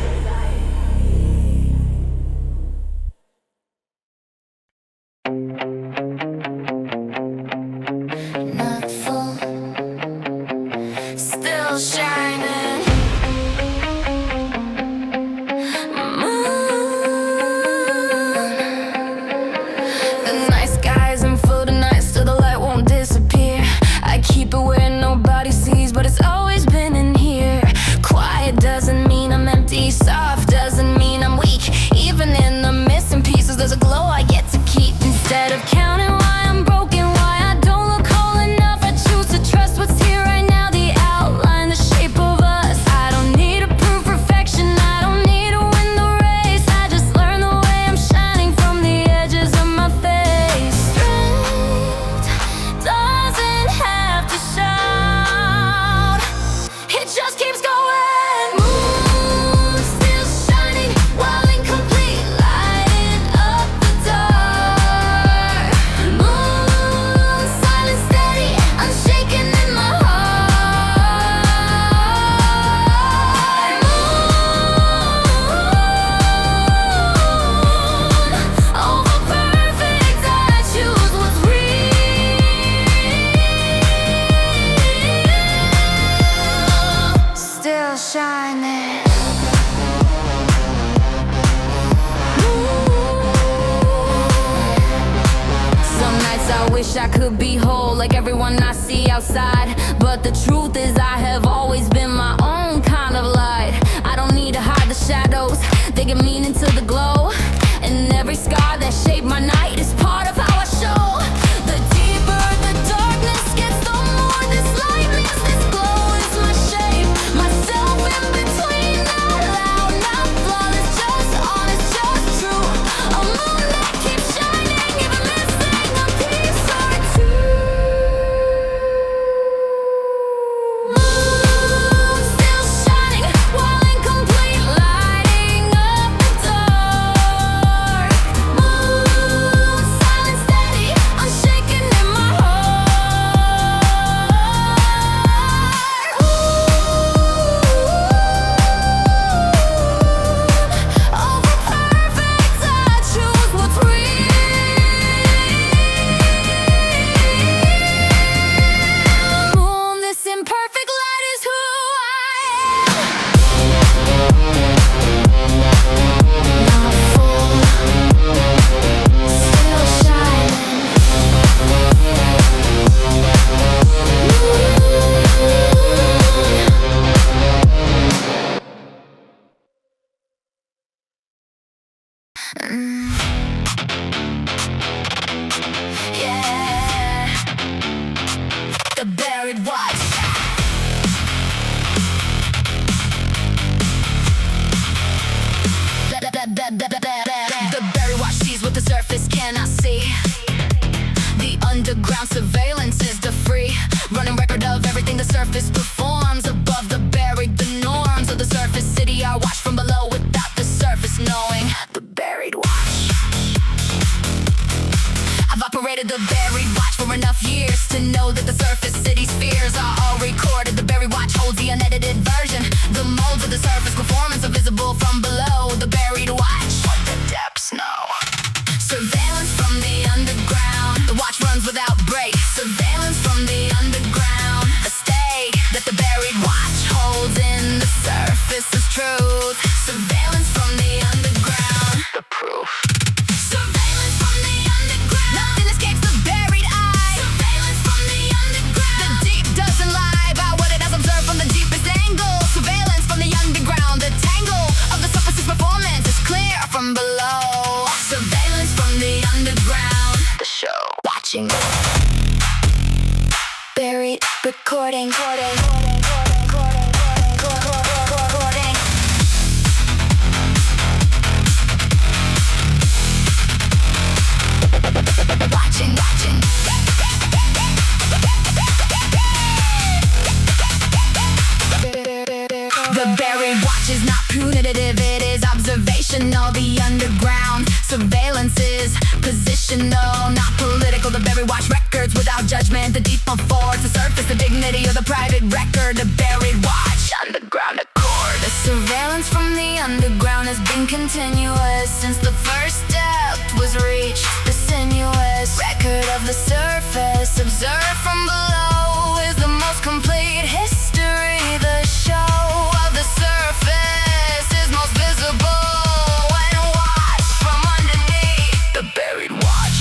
wish I could be whole like everyone I see outside. But the truth is I have always been my own kind of light. I don't need to hide the shadows, they give meaning to the glow. And every scar that shaped my night is part of how I show. The deeper the darkness gets, the more this light means this glow is my shape. Myself in between, not loud, not flawless, just honest, just true. A moon that keeps shining, even missing a piece or two. Moon still shining while incomplete, lighting up the dark. Moon silent, steady, unshaken in my heart. Over perfect, I choose what's real. Moon, this imperfect light is who I am. Not full, still shining. Yeah, the buried watch. The buried watch sees what the surface cannot see. The underground surveillance is the free running record of everything the surface performs. Above the buried, the norms of the surface city are watched from below without the surface knowing. The buried watch. I've operated the buried watch for enough years to know that the surface city's fears are all recorded. The buried watch holds the unedited version. The molds of the surface performance are visible from below. The buried watch, what the depths know. Surveillance from the underground. The watch runs without break. Surveillance from the underground. A stake that the buried watch holds in the surface is truth. Surveillance from the underground. The proof. Surveillance from the underground. Nothing escapes the buried eye. Surveillance from the underground. The deep doesn't lie about what it has observed from the deepest angle. Surveillance from the underground. The tangle of the surface's performance is clear from below. Surveillance from the underground. The show. Watching. Buried. Recording. Recording. Watching. The buried watch is not punitive, it is observational. The underground surveillance is positional, not political. The buried watch records without judgment. The deep affords the surface, the dignity of the private record. The buried watch, underground accord. The surveillance from the underground has been continuous since the first step was reached. The sinuous record of the surface observed from below is the most complete history. The show of the surface is most visible when watched from underneath. The buried watch.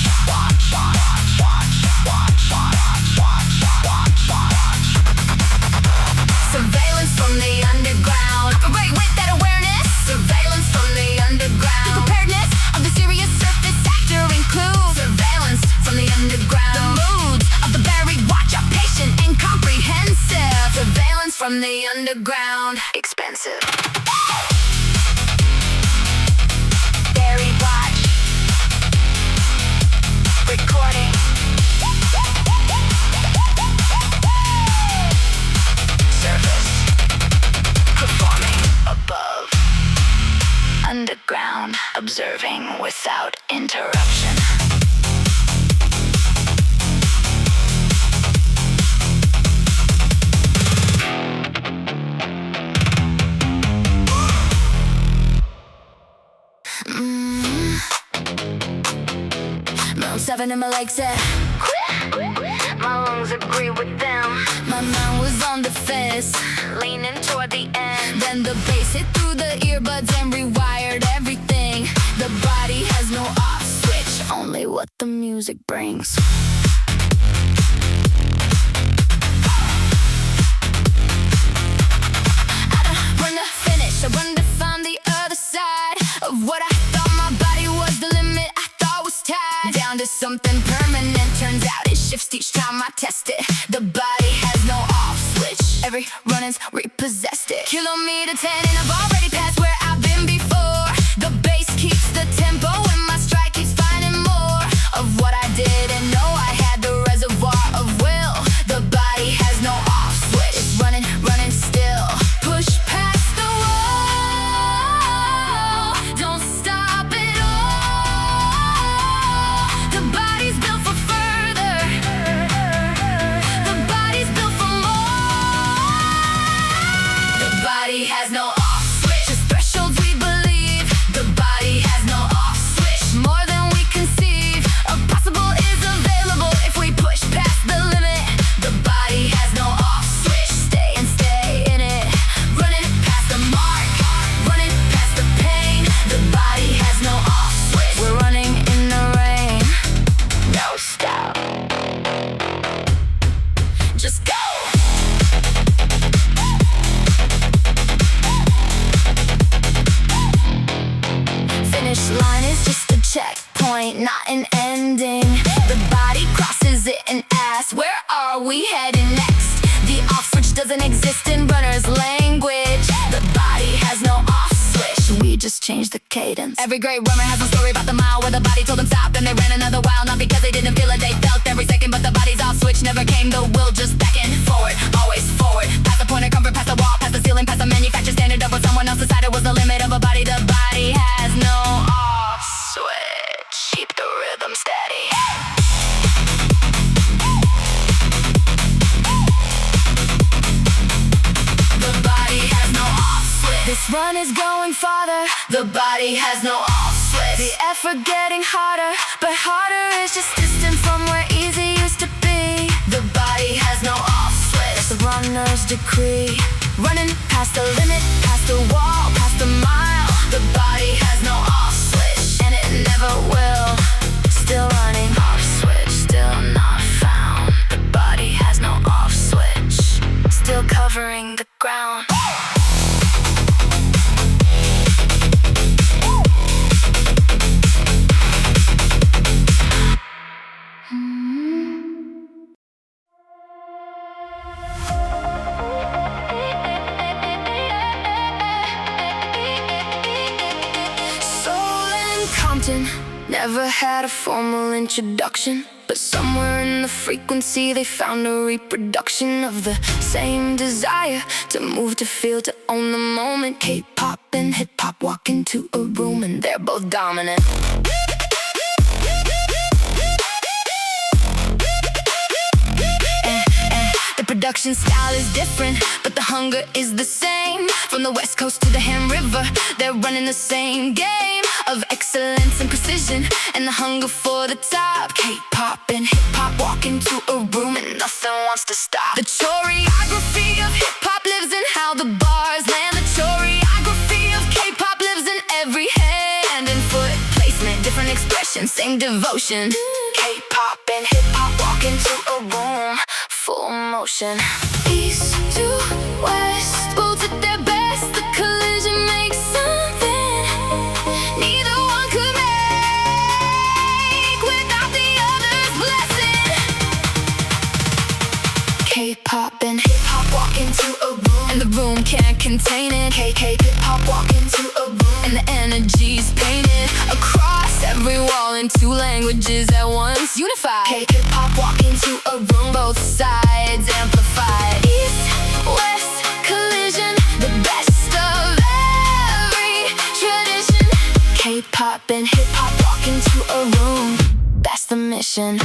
Surveillance from the underground. Operate with that awareness. Surveillance from the underground. The preparedness of the serious surface actor includes surveillance from the underground. The moods of the buried watch are patient and comprehensive. Surveillance from the underground. Expensive. Buried watch. Recording. Surface. Performing above. Underground. Observing without interruption. Moon 7 and my legs said my lungs agree with them. My mind was on the fence, leaning toward the end. Then the bass hit through the earbuds and rewired everything. The body has no off switch, only what the music brings. I run to find the other side of what I thought my body was the limit I thought was tied down to something permanent. Turns out it shifts each time I test it. The body has no off switch. Every run-in's repossessed it. Kilometer 10 and I've already passed where I've been before. The bass keeps the tempo and my stride keeps finding more of what I didn't know I had. The reservoir of will. The body has no off switch. It's running, running still. Push past the wall. Don't stop at all. The body's built for further. The body's built for more. The body has no off switch. Just thresholds we believe. The body has no off switch. More than we conceive of possible is available if we push past the limit. The body has no off switch. Stay and stay in it. Running past the mark. Running past the pain. The body has no off switch. We're running in the rain. No stop. Just go. Finish line is just a checkpoint, not an ending. The body crosses it and asks, where are we heading next? The off switch doesn't exist in runner's language. The body has no off switch. We just change the cadence. Every great runner has a story about the mile where the body told them stop and they ran another while. Not because they didn't feel it, they felt every second, but the body's off switch never came. The will just beckoned forward, always forward. Past the point of comfort, past the wall, past the ceiling, past the manufactured standard of what someone else decided was the limit of a body. The body has no off switch. Keep the rhythm steady. The body has no off switch. This run is going farther. The body has no off switch. The effort getting harder, but harder is just distance from where easy used to be. The body has no off switch. That's the runner's decree. Running past the limit, past the wall, past the mile. The body has no off switch, and it never will. Still running, off switch, still not found. The body has no off switch, still covering the ground. Never had a formal introduction, but somewhere in the frequency they found a reproduction of the same desire to move, to feel, to own the moment. K-pop and hip-hop walk into a room and they're both dominant. The production style is different, but the hunger is the same. From the west coast to the Han River, they're running the same game of excellence and precision, and the hunger for the top. K-pop and hip-hop walk into a room and nothing wants to stop. The choreography of hip-hop lives in how the bars land. The choreography of K-pop lives in every hand and foot placement. Different expression, same devotion. K-pop and hip-hop walk into a room, full motion. East to west, both at their best. The collision makes something neither one could make without the other's blessing. K-pop and hip-hop walk into a room, and the room can't contain it. K-hip-hop walk into a room, and the energy's painted across every wall in two languages at once, unified. K-hip-hop walk into a room, both sides amplified. East, west, collision, the best of every tradition. K-pop and hip-hop walk into a room, that's the mission.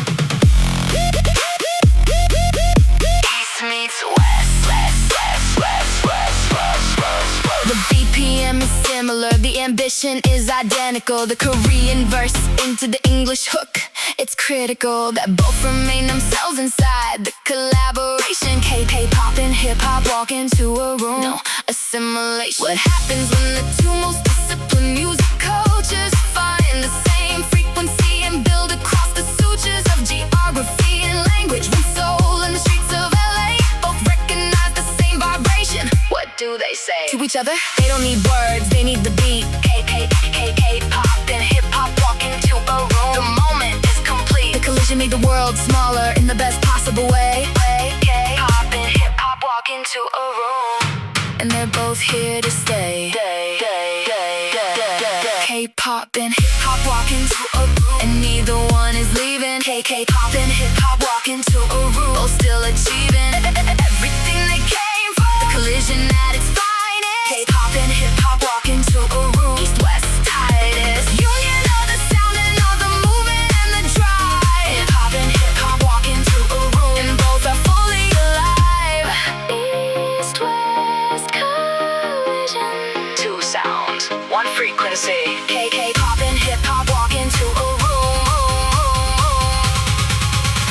East meets west, west, west, west, west, west, west, west. The BPM is similar, the ambition is identical. The Korean verse into the English hook, it's critical that both remain themselves inside the collaboration. K-pop and hip-hop walk into a room, no assimilation. What happens when the two most disciplined music cultures find the same frequency and build across the sutures of geography and language? When soul in the streets of LA both recognize the same vibration, what do they say to each other? They don't need words, made the world smaller in the best possible way. K-pop and hip-hop walk into a room, and they're both here to stay. K-pop and hip-hop walk into a room, and neither one is leaving. K-pop and hip-hop walk into a room, both still achieving everything they came for. The collision at its finest. K-pop and hip-hop walk into a room, east-west tightest union of the sound and of the movement and the drive. Hip-hop and hip-hop walk into a room, and both are fully alive. East-west collision, two sounds, one frequency. K-pop and hip-hop walk into a room,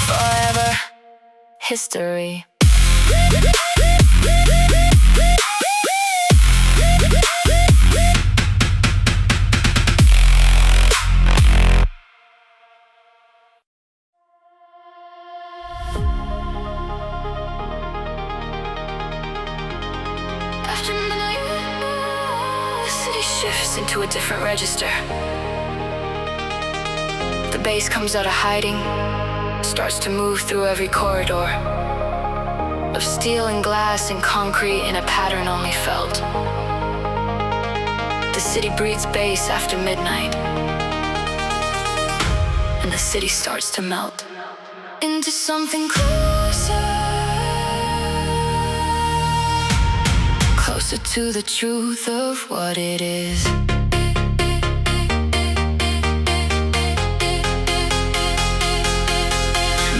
forever history. After midnight, the city shifts into a different register. The bass comes out of hiding, starts to move through every corridor of steel and glass and concrete in a pattern only felt. The city breathes bass after midnight, and the city starts to melt into something closer to the truth of what it is.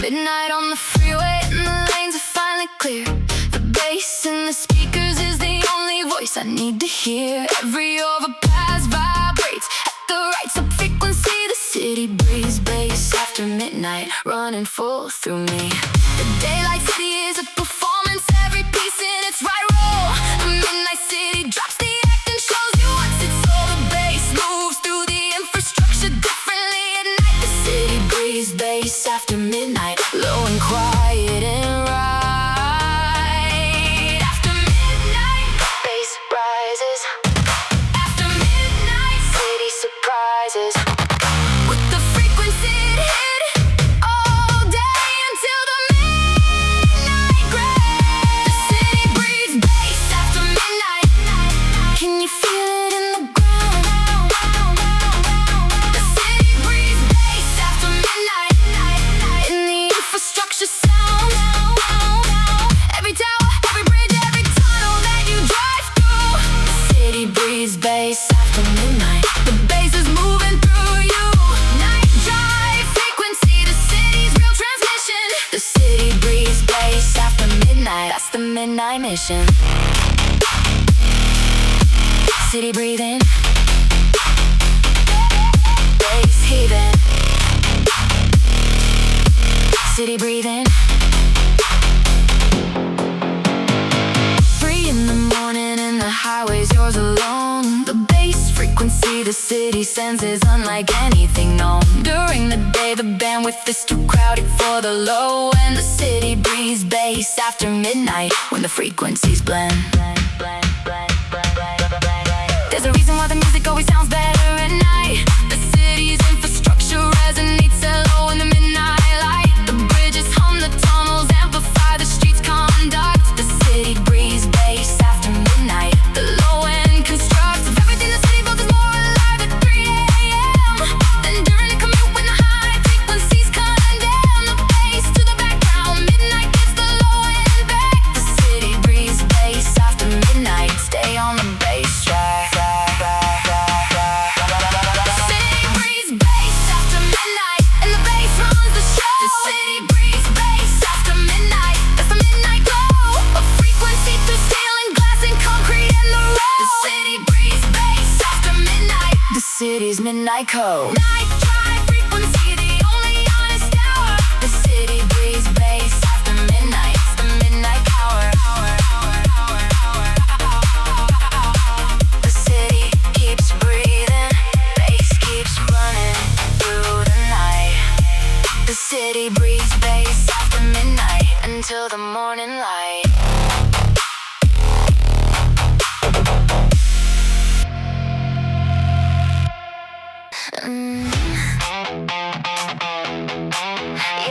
Midnight on the freeway and the lanes are finally clear. The bass in the speakers is the only voice I need to hear. Every overpass vibrates at the right sub-frequency. The city breathes bass after midnight, running full through me. The daylight city is a performance, every piece in its right role. The midnight city drops the act and shows you what's its soul. The bass moves through the infrastructure differently at night. The city breathes bass after midnight, low and quiet and right. After midnight, bass rises. After midnight, city surprises. With the frequency it hit all day until the midnight gray. The city breathes bass after midnight. Can you feel it in the ground? The city breathes bass after midnight. In the infrastructure sound, every tower, every bridge, every tunnel that you drive through. The city breathes bass after midnight. The bass is moving through you. Night drive frequency, the city's real transmission. The city breathes bass after midnight. That's the midnight mission. City breathing, bass heaving. City breathing. 3 in the morning and the highway's yours alone. The bass frequency the city sends is unlike anything known. During the day the bandwidth is too crowded for the low, and the city breathes bass after midnight when the frequencies blend. There's a reason why the music always sounds better at night. The city's infrastructure resonates so low in the midnight light. The bridges hum, the tunnels amplify, the streets conduct. The city breathes bass after midnight. The low end constructs of everything the city built is more alive at 3 a.m. than during the commute when the high frequencies condemn. The bass to the background, midnight gets the low end back. The city breathes bass after midnight. Stay on the bass track. The city breathes bass after midnight, and the bass runs the show. The city breathes bass after midnight. That's the midnight glow, a frequency through steel and glass and concrete and the road. The city breathes bass after midnight. The city's midnight code. Night drive frequency, the only honest hour. The city breathes bass after midnight. It's the midnight power. The city keeps breathing, bass keeps running through the night. The city breathes bass after midnight until the morning light. Yeah.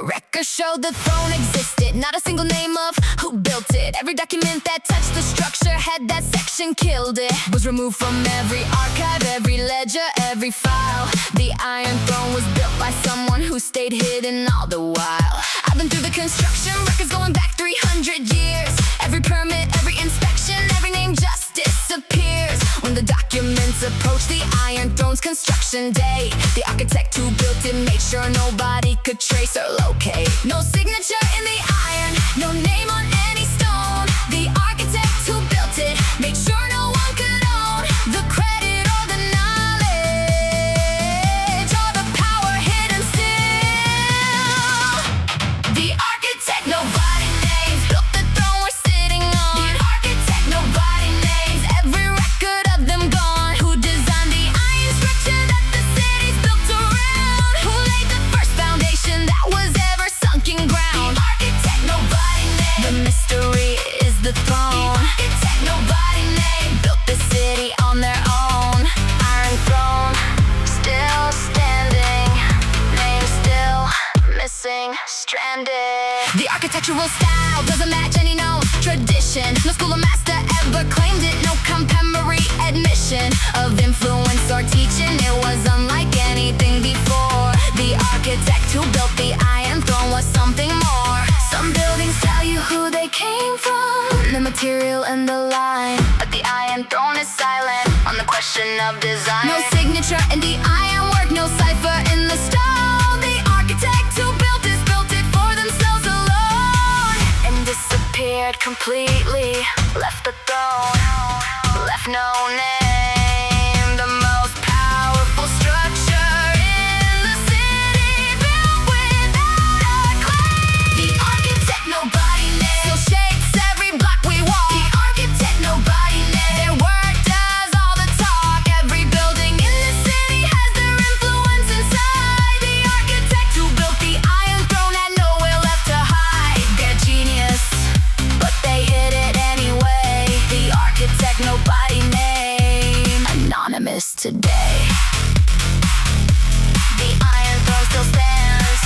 Records show the throne existed, not a single name of who built it. Every document that touched the structure had that section killed it. Was removed from every archive, every ledger, every file. The Iron Throne was built by someone who stayed hidden all the while. I've been through the construction, records going back 300 years. Every permit, every inspection, every name just disappears. When the documents approach the Iron Throne's construction date, the architect who built it made sure nobody could trace or locate. No signature in the iron, no name on any stone. The architect who built it made sure no one could own the credit or the knowledge or the power hidden still. The architect nobody names built the throne we're sitting on. The architect nobody names, every record of them gone. Who designed the iron structure that the city's built around? Who laid the first foundation that was ever sunk in ground? The architect nobody names, the mystery is the throne. The architect nobody names built the city on their own. Iron Throne still standing, name still missing, stranded. The architectural style doesn't match any known tradition. No school or master ever claimed it. No contemporary admission of influence or teaching. It was unlike anything before. The architect who built the Iron Throne was something more. Some buildings tell you who they came from, the material and the line, but the Iron Throne is silent on the question of design. No signature in the ironwork, no cipher in the stone. The architect who built it for themselves alone and disappeared completely. Left the throne, left no name. The most powerful structure in the city, built without a claim. The architect nobody names still shapes every block we walk. The architect nobody names, their word does all the talk. Every building in the city has their influence inside. The architect who built the Iron Throne had nowhere left to hide their genius, but they hid it anyway. The architect nobody name, anonymous today. The Iron Throne still stands,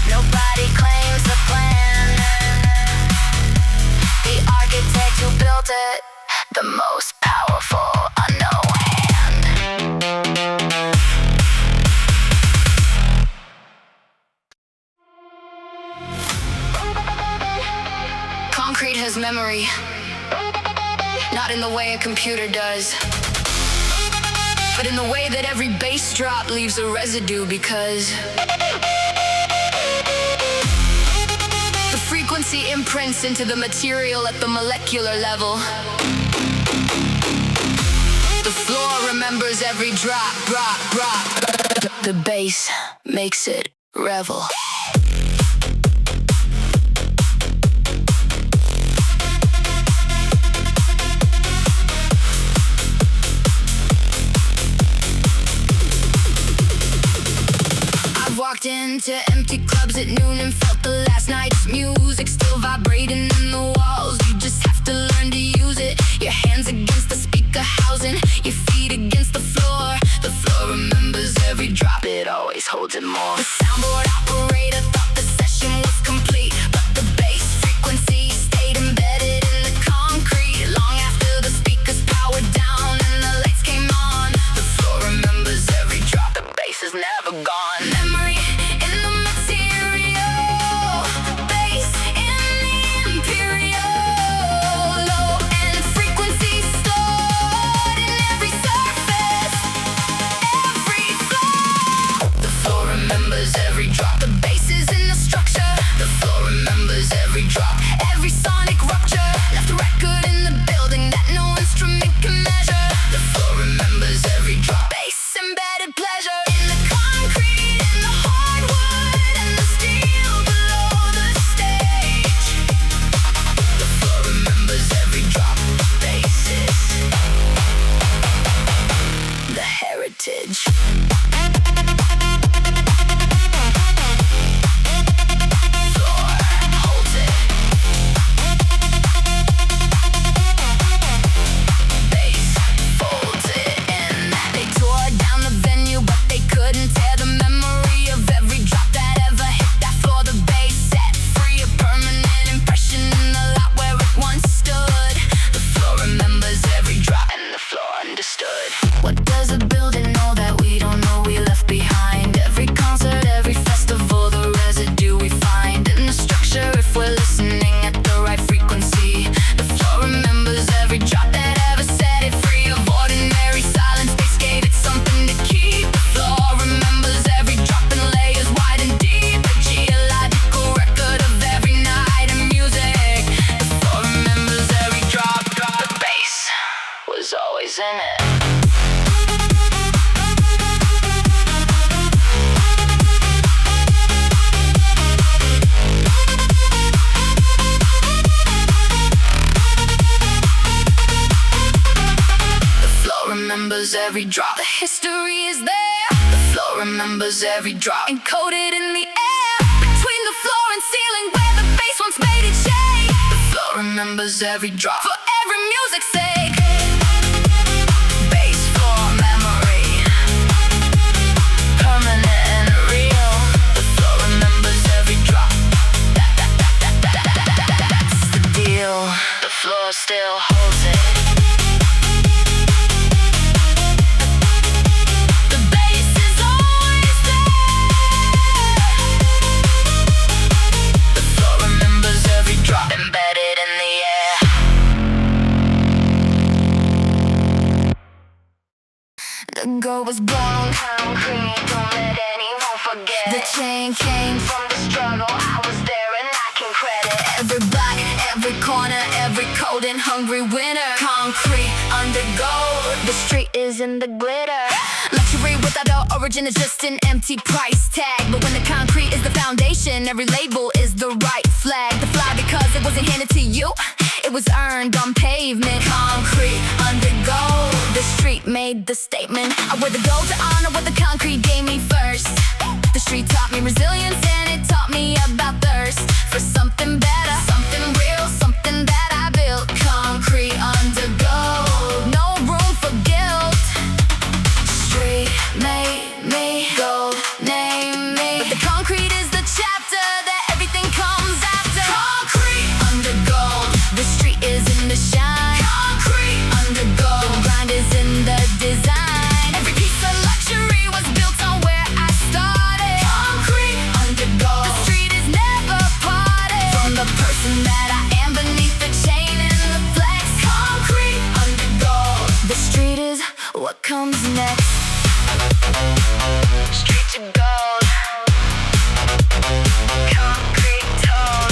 nobody claims the plan. The architect who built it, the most powerful unknown hand. Concrete has memory, not in the way a computer does, but in the way that every bass drop leaves a residue, because the frequency imprints into the material at the molecular level. The floor remembers every drop. The bass makes it revel. Walked into empty clubs at noon and felt the last night's music still vibrating in the walls. You just have to learn to use it. Your hands against the speaker housing, your feet against the floor. The floor remembers every drop, it always holds it more. The soundboard operator thought the session was complete, but the bass frequency stayed embedded in the concrete. Long after the speakers powered down and the lights came on, the floor remembers every drop, the bass is never gone. Memory in the material, bass in the imperial, low end frequency stored in every surface, every floor. The floor remembers every drop, the bass is every drop. The history is there. The floor remembers every drop. Encoded in the air, between the floor and ceiling where the bass once made it shake. The floor remembers every drop. For every music's sake. Bass floor memory, permanent and real. The floor remembers every drop. That's the deal. The floor still holds it. The bass is always there. The floor remembers every drop embedded in the air. The goal was born on concrete. Don't let anyone forget. The chain came from the struggle. I was there and I can credit every block, every corner, every cold and hungry winner. Concrete under gold. The street is in the glitter. Luxury without our origin is just an empty price tag. But when the concrete is the foundation, every label is the right flag. The fly because it wasn't handed to you. It was earned on pavement. Concrete under gold. The street made the statement. I wear the gold to honor what the concrete gave me first. The street taught me resilience and it taught me about thirst for something better, something real, something that I built. Concrete under gold, no room for guilt. Street made me, gold named me. But the concrete is the chapter that everything comes after. Concrete under gold, the street is in the shine. Concrete under gold, the grind is in the design. Every piece of luxury was built on where I started. Concrete under gold, the street is never parted from the person that I am beneath the chain and the flex. Concrete under gold, the street is what comes next. Street to gold, concrete told.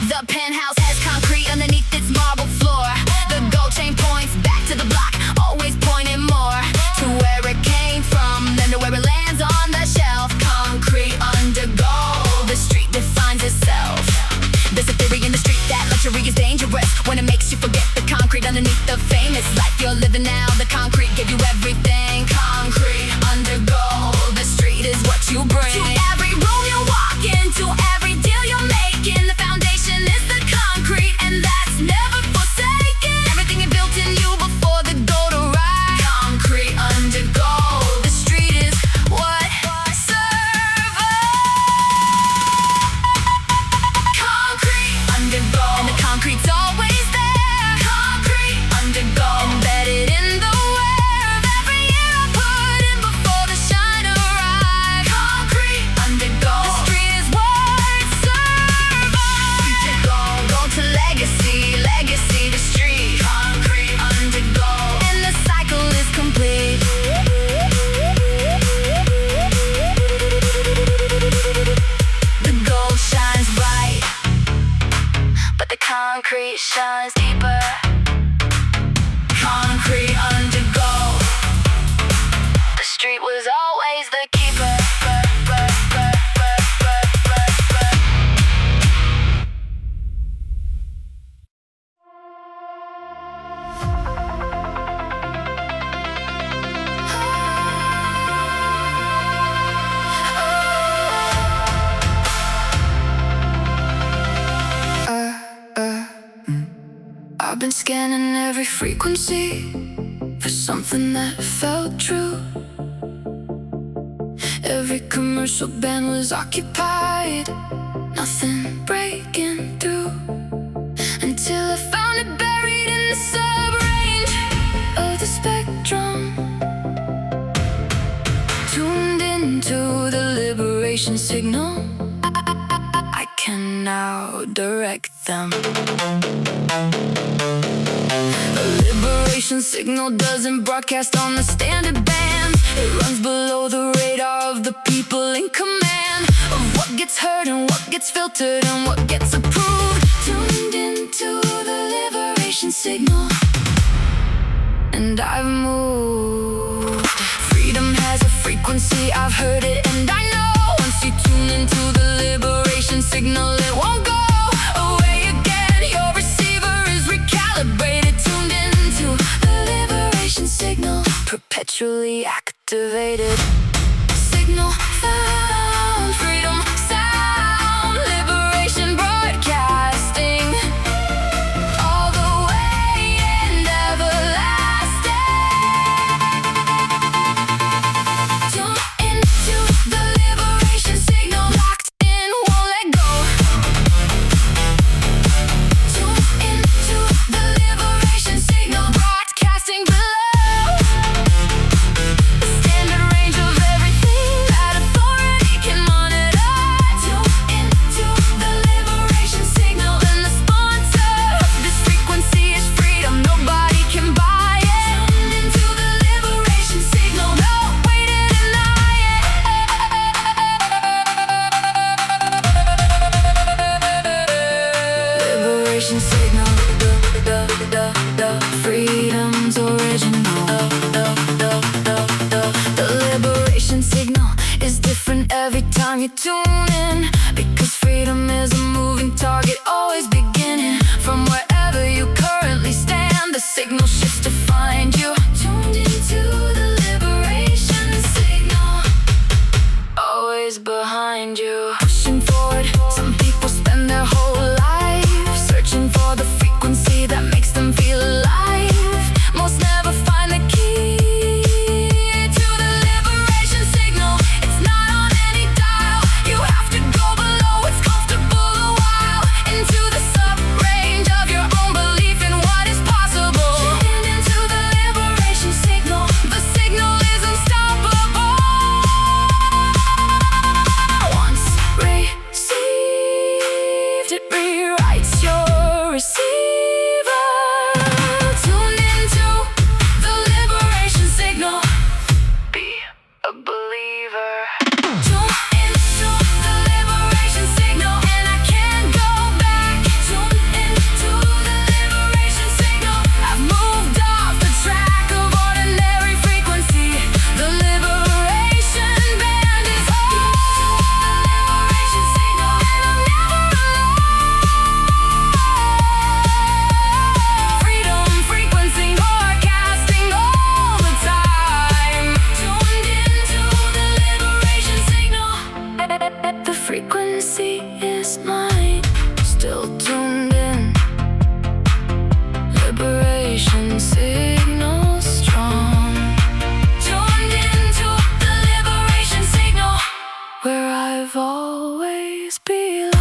The penthouse has concrete underneath its marble floor. The gold chain points back to the block, always pointing more to where it came from than to where it lands on the shelf. Concrete under gold, the street defines itself. There's a theory in the street that luxury is dangerous when it makes you forget the concrete underneath the famous life you're living now. The concrete gave you everything. Concrete under gold, the street is what you bring to every room you walk into, every deal you're making. The foundation is the concrete and that's never forsaken. Everything it built in you before the gold arrived. Concrete under gold, the street is what survives. Concrete under gold, and the concrete's always there. Concrete under gold, embedded in the wear of every year I put in before the shine arrived. Concrete under gold, the street is what survives. To gold, gold to legacy, legacy to street. Concrete under gold, and the cycle is complete. The gold shines bright, but the concrete shines deeper. Concrete under gold, the street was always the keeper. I've been scanning every frequency for something that felt true. Every commercial band was occupied, nothing breaking through, until I found it buried in the sub-range of the spectrum. Tuned into the liberation signal, I can now direct them. The liberation signal doesn't broadcast on the standard band. It runs below the radar of the people in command of what gets heard and what gets filtered and what gets approved. Tuned into the liberation signal, and I've moved. Freedom has a frequency, I've heard it and I know. Once you tune into the liberation signal, it won't go away again. perpetually activated. Signal found, freedom sound, liberation broadcasting all the way and everlasting. Tune into the liberation signal, locked in, won't let go. Tune into the liberation signal, broadcasting below the standard range of everything that authority can monitor. Tune into the liberation signal, and the sponsor of this frequency is freedom. Nobody can buy it. Tune into the liberation signal, no way to deny it. Liberation signal, the freedom's original. The liberation signal is different every time you tune in, because freedom is a moving target, always beginning from wherever you currently stand. The signal shifts to find you. Tuned into the liberation signal, always behind you. Pushing forward, some people spend their whole life searching for the frequency that makes them feel alive. Most never find the key to the liberation signal. It's not on any dial. You have to go below what's comfortable a while, into the sub-range of your own belief in what is possible. Tune into the liberation signal. The signal is unstoppable. Once received, it rewrites your receiver. Tune into the liberation signal. Be a believer. Tune into the liberation signal, and I can't go back. Tune into the liberation signal. I've moved off the track of ordinary frequency. The liberation band is on. The liberation signal, and I'm never alone. Freedom frequency broadcasting all the time. Tuned into the liberation signal. The frequency is mine. Still tuned in. Liberation signal strong. Tuned into the liberation signal, where I've always belonged.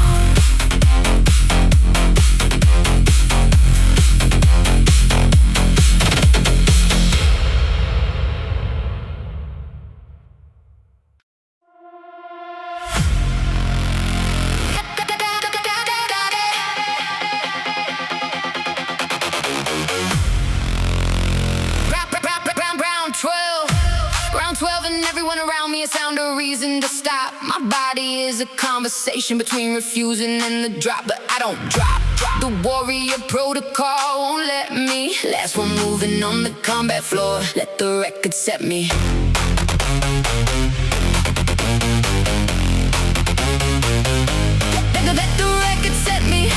Round 12 and everyone around me has found a reason to stop. My body is a conversation between refusing and the drop, but I don't drop. The warrior protocol won't let me. Last one moving on the combat floor. Let the record set me. Let the record set me.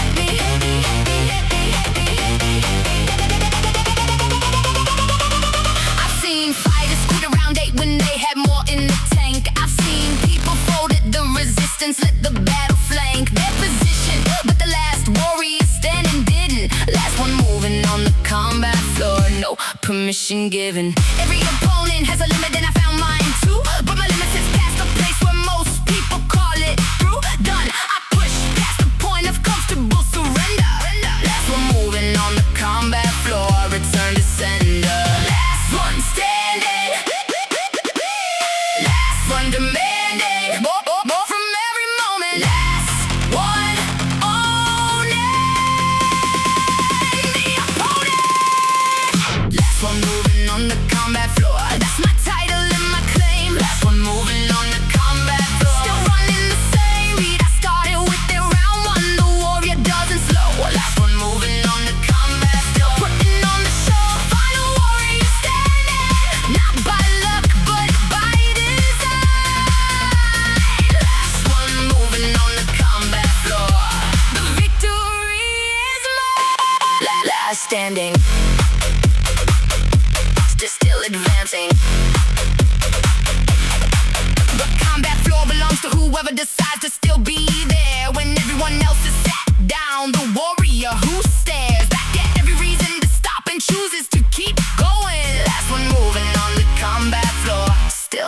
I've seen fighters quit around 8 when they had more in the tank. I've seen people fold at the resistance, let the battle flank their position, but the last warrior standing didn't. Last one moving on the combat floor, no permission given. Every opponent has a limit and I found mine too, but my limit is past the place where most people call it through. Done, I push past the point of comfortable surrender. Last one moving on the combat floor, I return to sender. Last one standing, last one demanding more from every moment. Last one owning the opponent. Last one moving on the combat floor.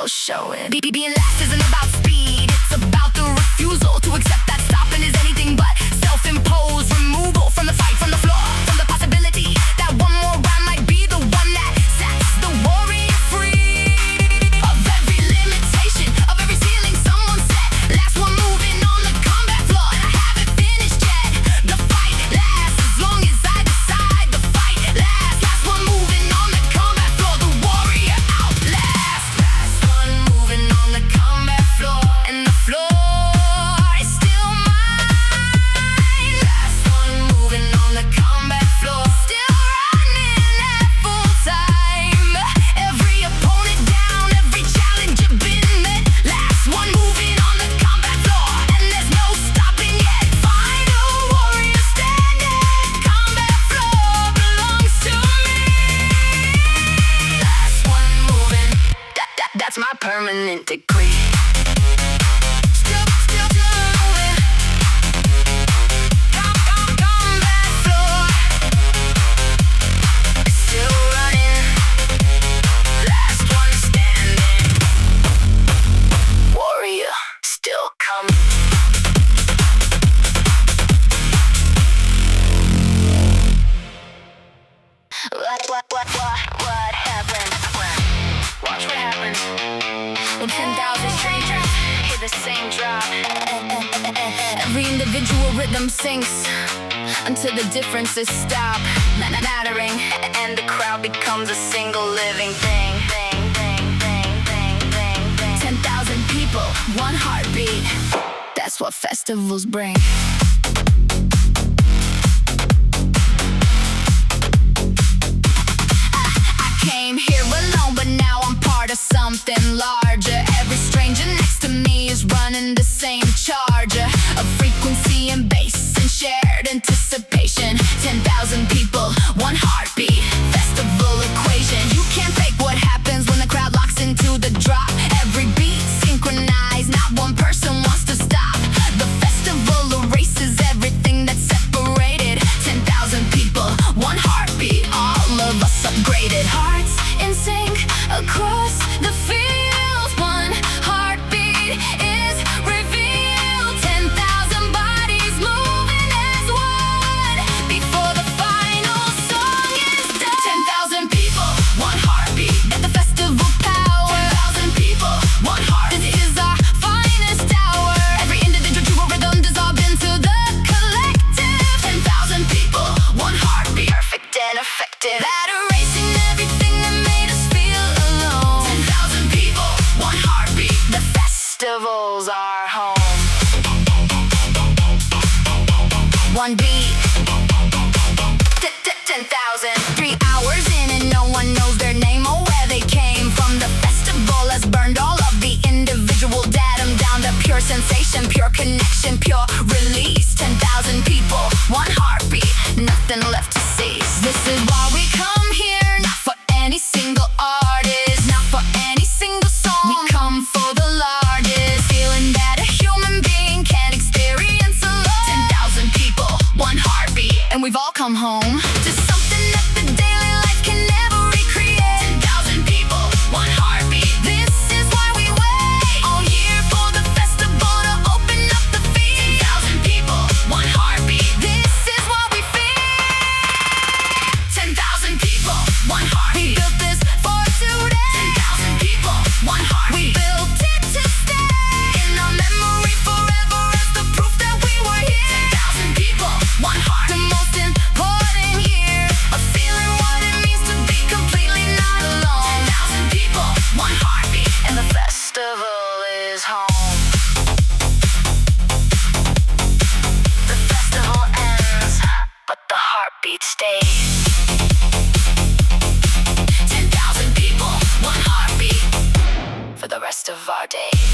I'll show it. Being last isn't about speed, it's about the refusal to accept that stopping is anything but self-imposed removal from the fight, from the floor, from the possibility that one more round might be the one that sets the warrior free. Of every limitation, of every ceiling someone set. Last one moving on the combat floor, and I haven't finished yet. The fight lasts as long as I decide. The fight lasts. Last one moving on the combat floor, the warrior outlast. Last one moving on the combat floor, and the floor is still mine. Last one moving on the combat floor, still running at full time. Every opponent down, every challenger been met. Last one moving on the combat floor, and there's no stopping yet. Final warrior standing, combat floor belongs to me. Last one moving, that's my permanent decree. Still moving, combat floor, still running. Last one standing, warrior still coming. What happened? Watch what happens when 10,000 strangers hear the same drop. Every individual rhythm sinks until the differences stop mattering, and the crowd becomes a single living thing. 10,000 people, one heartbeat. That's what festivals bring. Came here alone, but now I'm part of something larger. Every stranger next to me is running the same charger of frequency and bass and shared anticipation. 10,000 people, one heartbeat, festival equation. You can't fake what happens when the crowd locks into the drop. Every beat synchronized, not one person wants to stop. The festival erases everything that's separated. 10,000 people, one heartbeat, all of us upgraded. Hearts in sync across the field. One heartbeat is revealed. 10,000 bodies moving as one before the final song is done. 10,000 people, one heartbeat at the festival power. 10,000 people, one heart. This is our finest hour. Every individual true rhythm dissolved into the collective. 10,000 people, one heartbeat, perfect and effective. That erasing everything that made us feel alone. 10,000 people, one heartbeat. The festivals are home. One beat, 10,000. 3 hours in and no one knows their name or where they came from. The festival has burned all of the individual datum down to pure sensation, pure connection, pure release. 10,000 people, one heartbeat, nothing left to seize. This is why we come here, not for any single artist, not for any single song. We come for the largest feeling that a human being can experience alone. 10,000 people, one heartbeat, and we've all come home to something that the daily life can never recreate. 10,000 people, one heartbeat. This is why we wait all year for the festival to open up the feet. 10,000 people, one heartbeat. This is what we feel. 10,000 people, one heartbeat. We built this for today. 10,000 people, one heartbeat. We built it to stay in our memory forever as the proof that we were here. 10,000 people, one heart. The most important year of feeling what it means to be completely not alone. 10,000 people, one heartbeat, and the festival is home. The festival ends, but the heartbeat stays. 10,000 people, one heartbeat, for the rest of our days.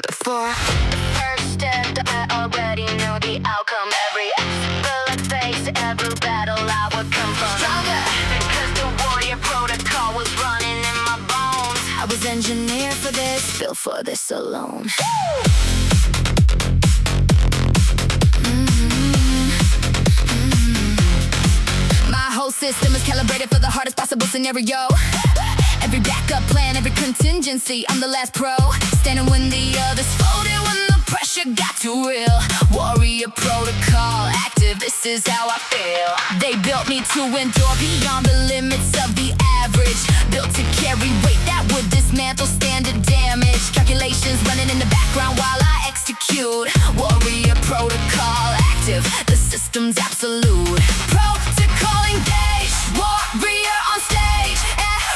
Before the first step, I already knew the outcome. Every obstacle I faced, every battle I would come from stronger, because the warrior protocol was running in my bones. I was engineered for this, built for this alone. system is calibrated for the hardest possible scenario. Every backup plan, every contingency, I'm the last pro. Standing when the others folded, when the pressure got too real. Warrior protocol active, this is how I feel. They built me to endure beyond the limits of the average. Built to carry weight that would dismantle standard damage. Calculations running in the background while I execute. Warrior protocol active, the system's absolute. Protocol engaged, warrior on stage.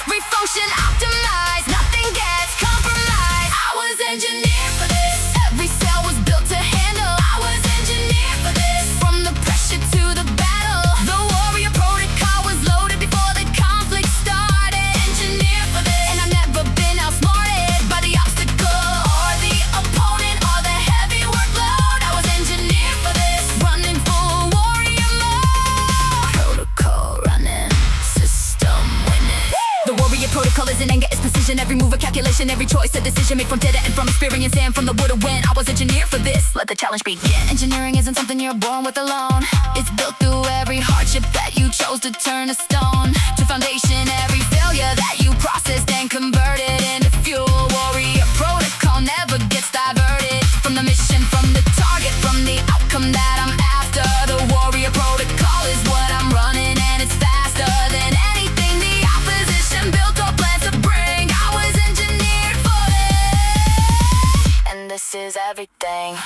Every function optimized, nothing gets compromised. I was engineered for this. Every cell was built to handle. I was engineered for this. From the pressure to the battle, the warrior protocol was loaded before the conflict started. Engineered for this, and I've never been outsmarted by the obstacle or the opponent or the heavy workload. I was engineered for this, running full warrior mode. Protocol running, system winning. The warrior protocol isn't anger, it's precision. Every move a calculation, every choice a decision made from data and from experience and from the woulda win. I was engineered for this, let the challenge begin. Engineering isn't something you're born with alone. It's built through every hardship that you chose to turn to stone. To foundation, every failure that you processed and converted into fuel. Warrior protocol never gets diverted from the mission, from the target, from the outcome that I'm after. The warrior protocol is what I'm running, and it's faster than anything the opposition built or planned to bring. I was engineered for this, and this is everything.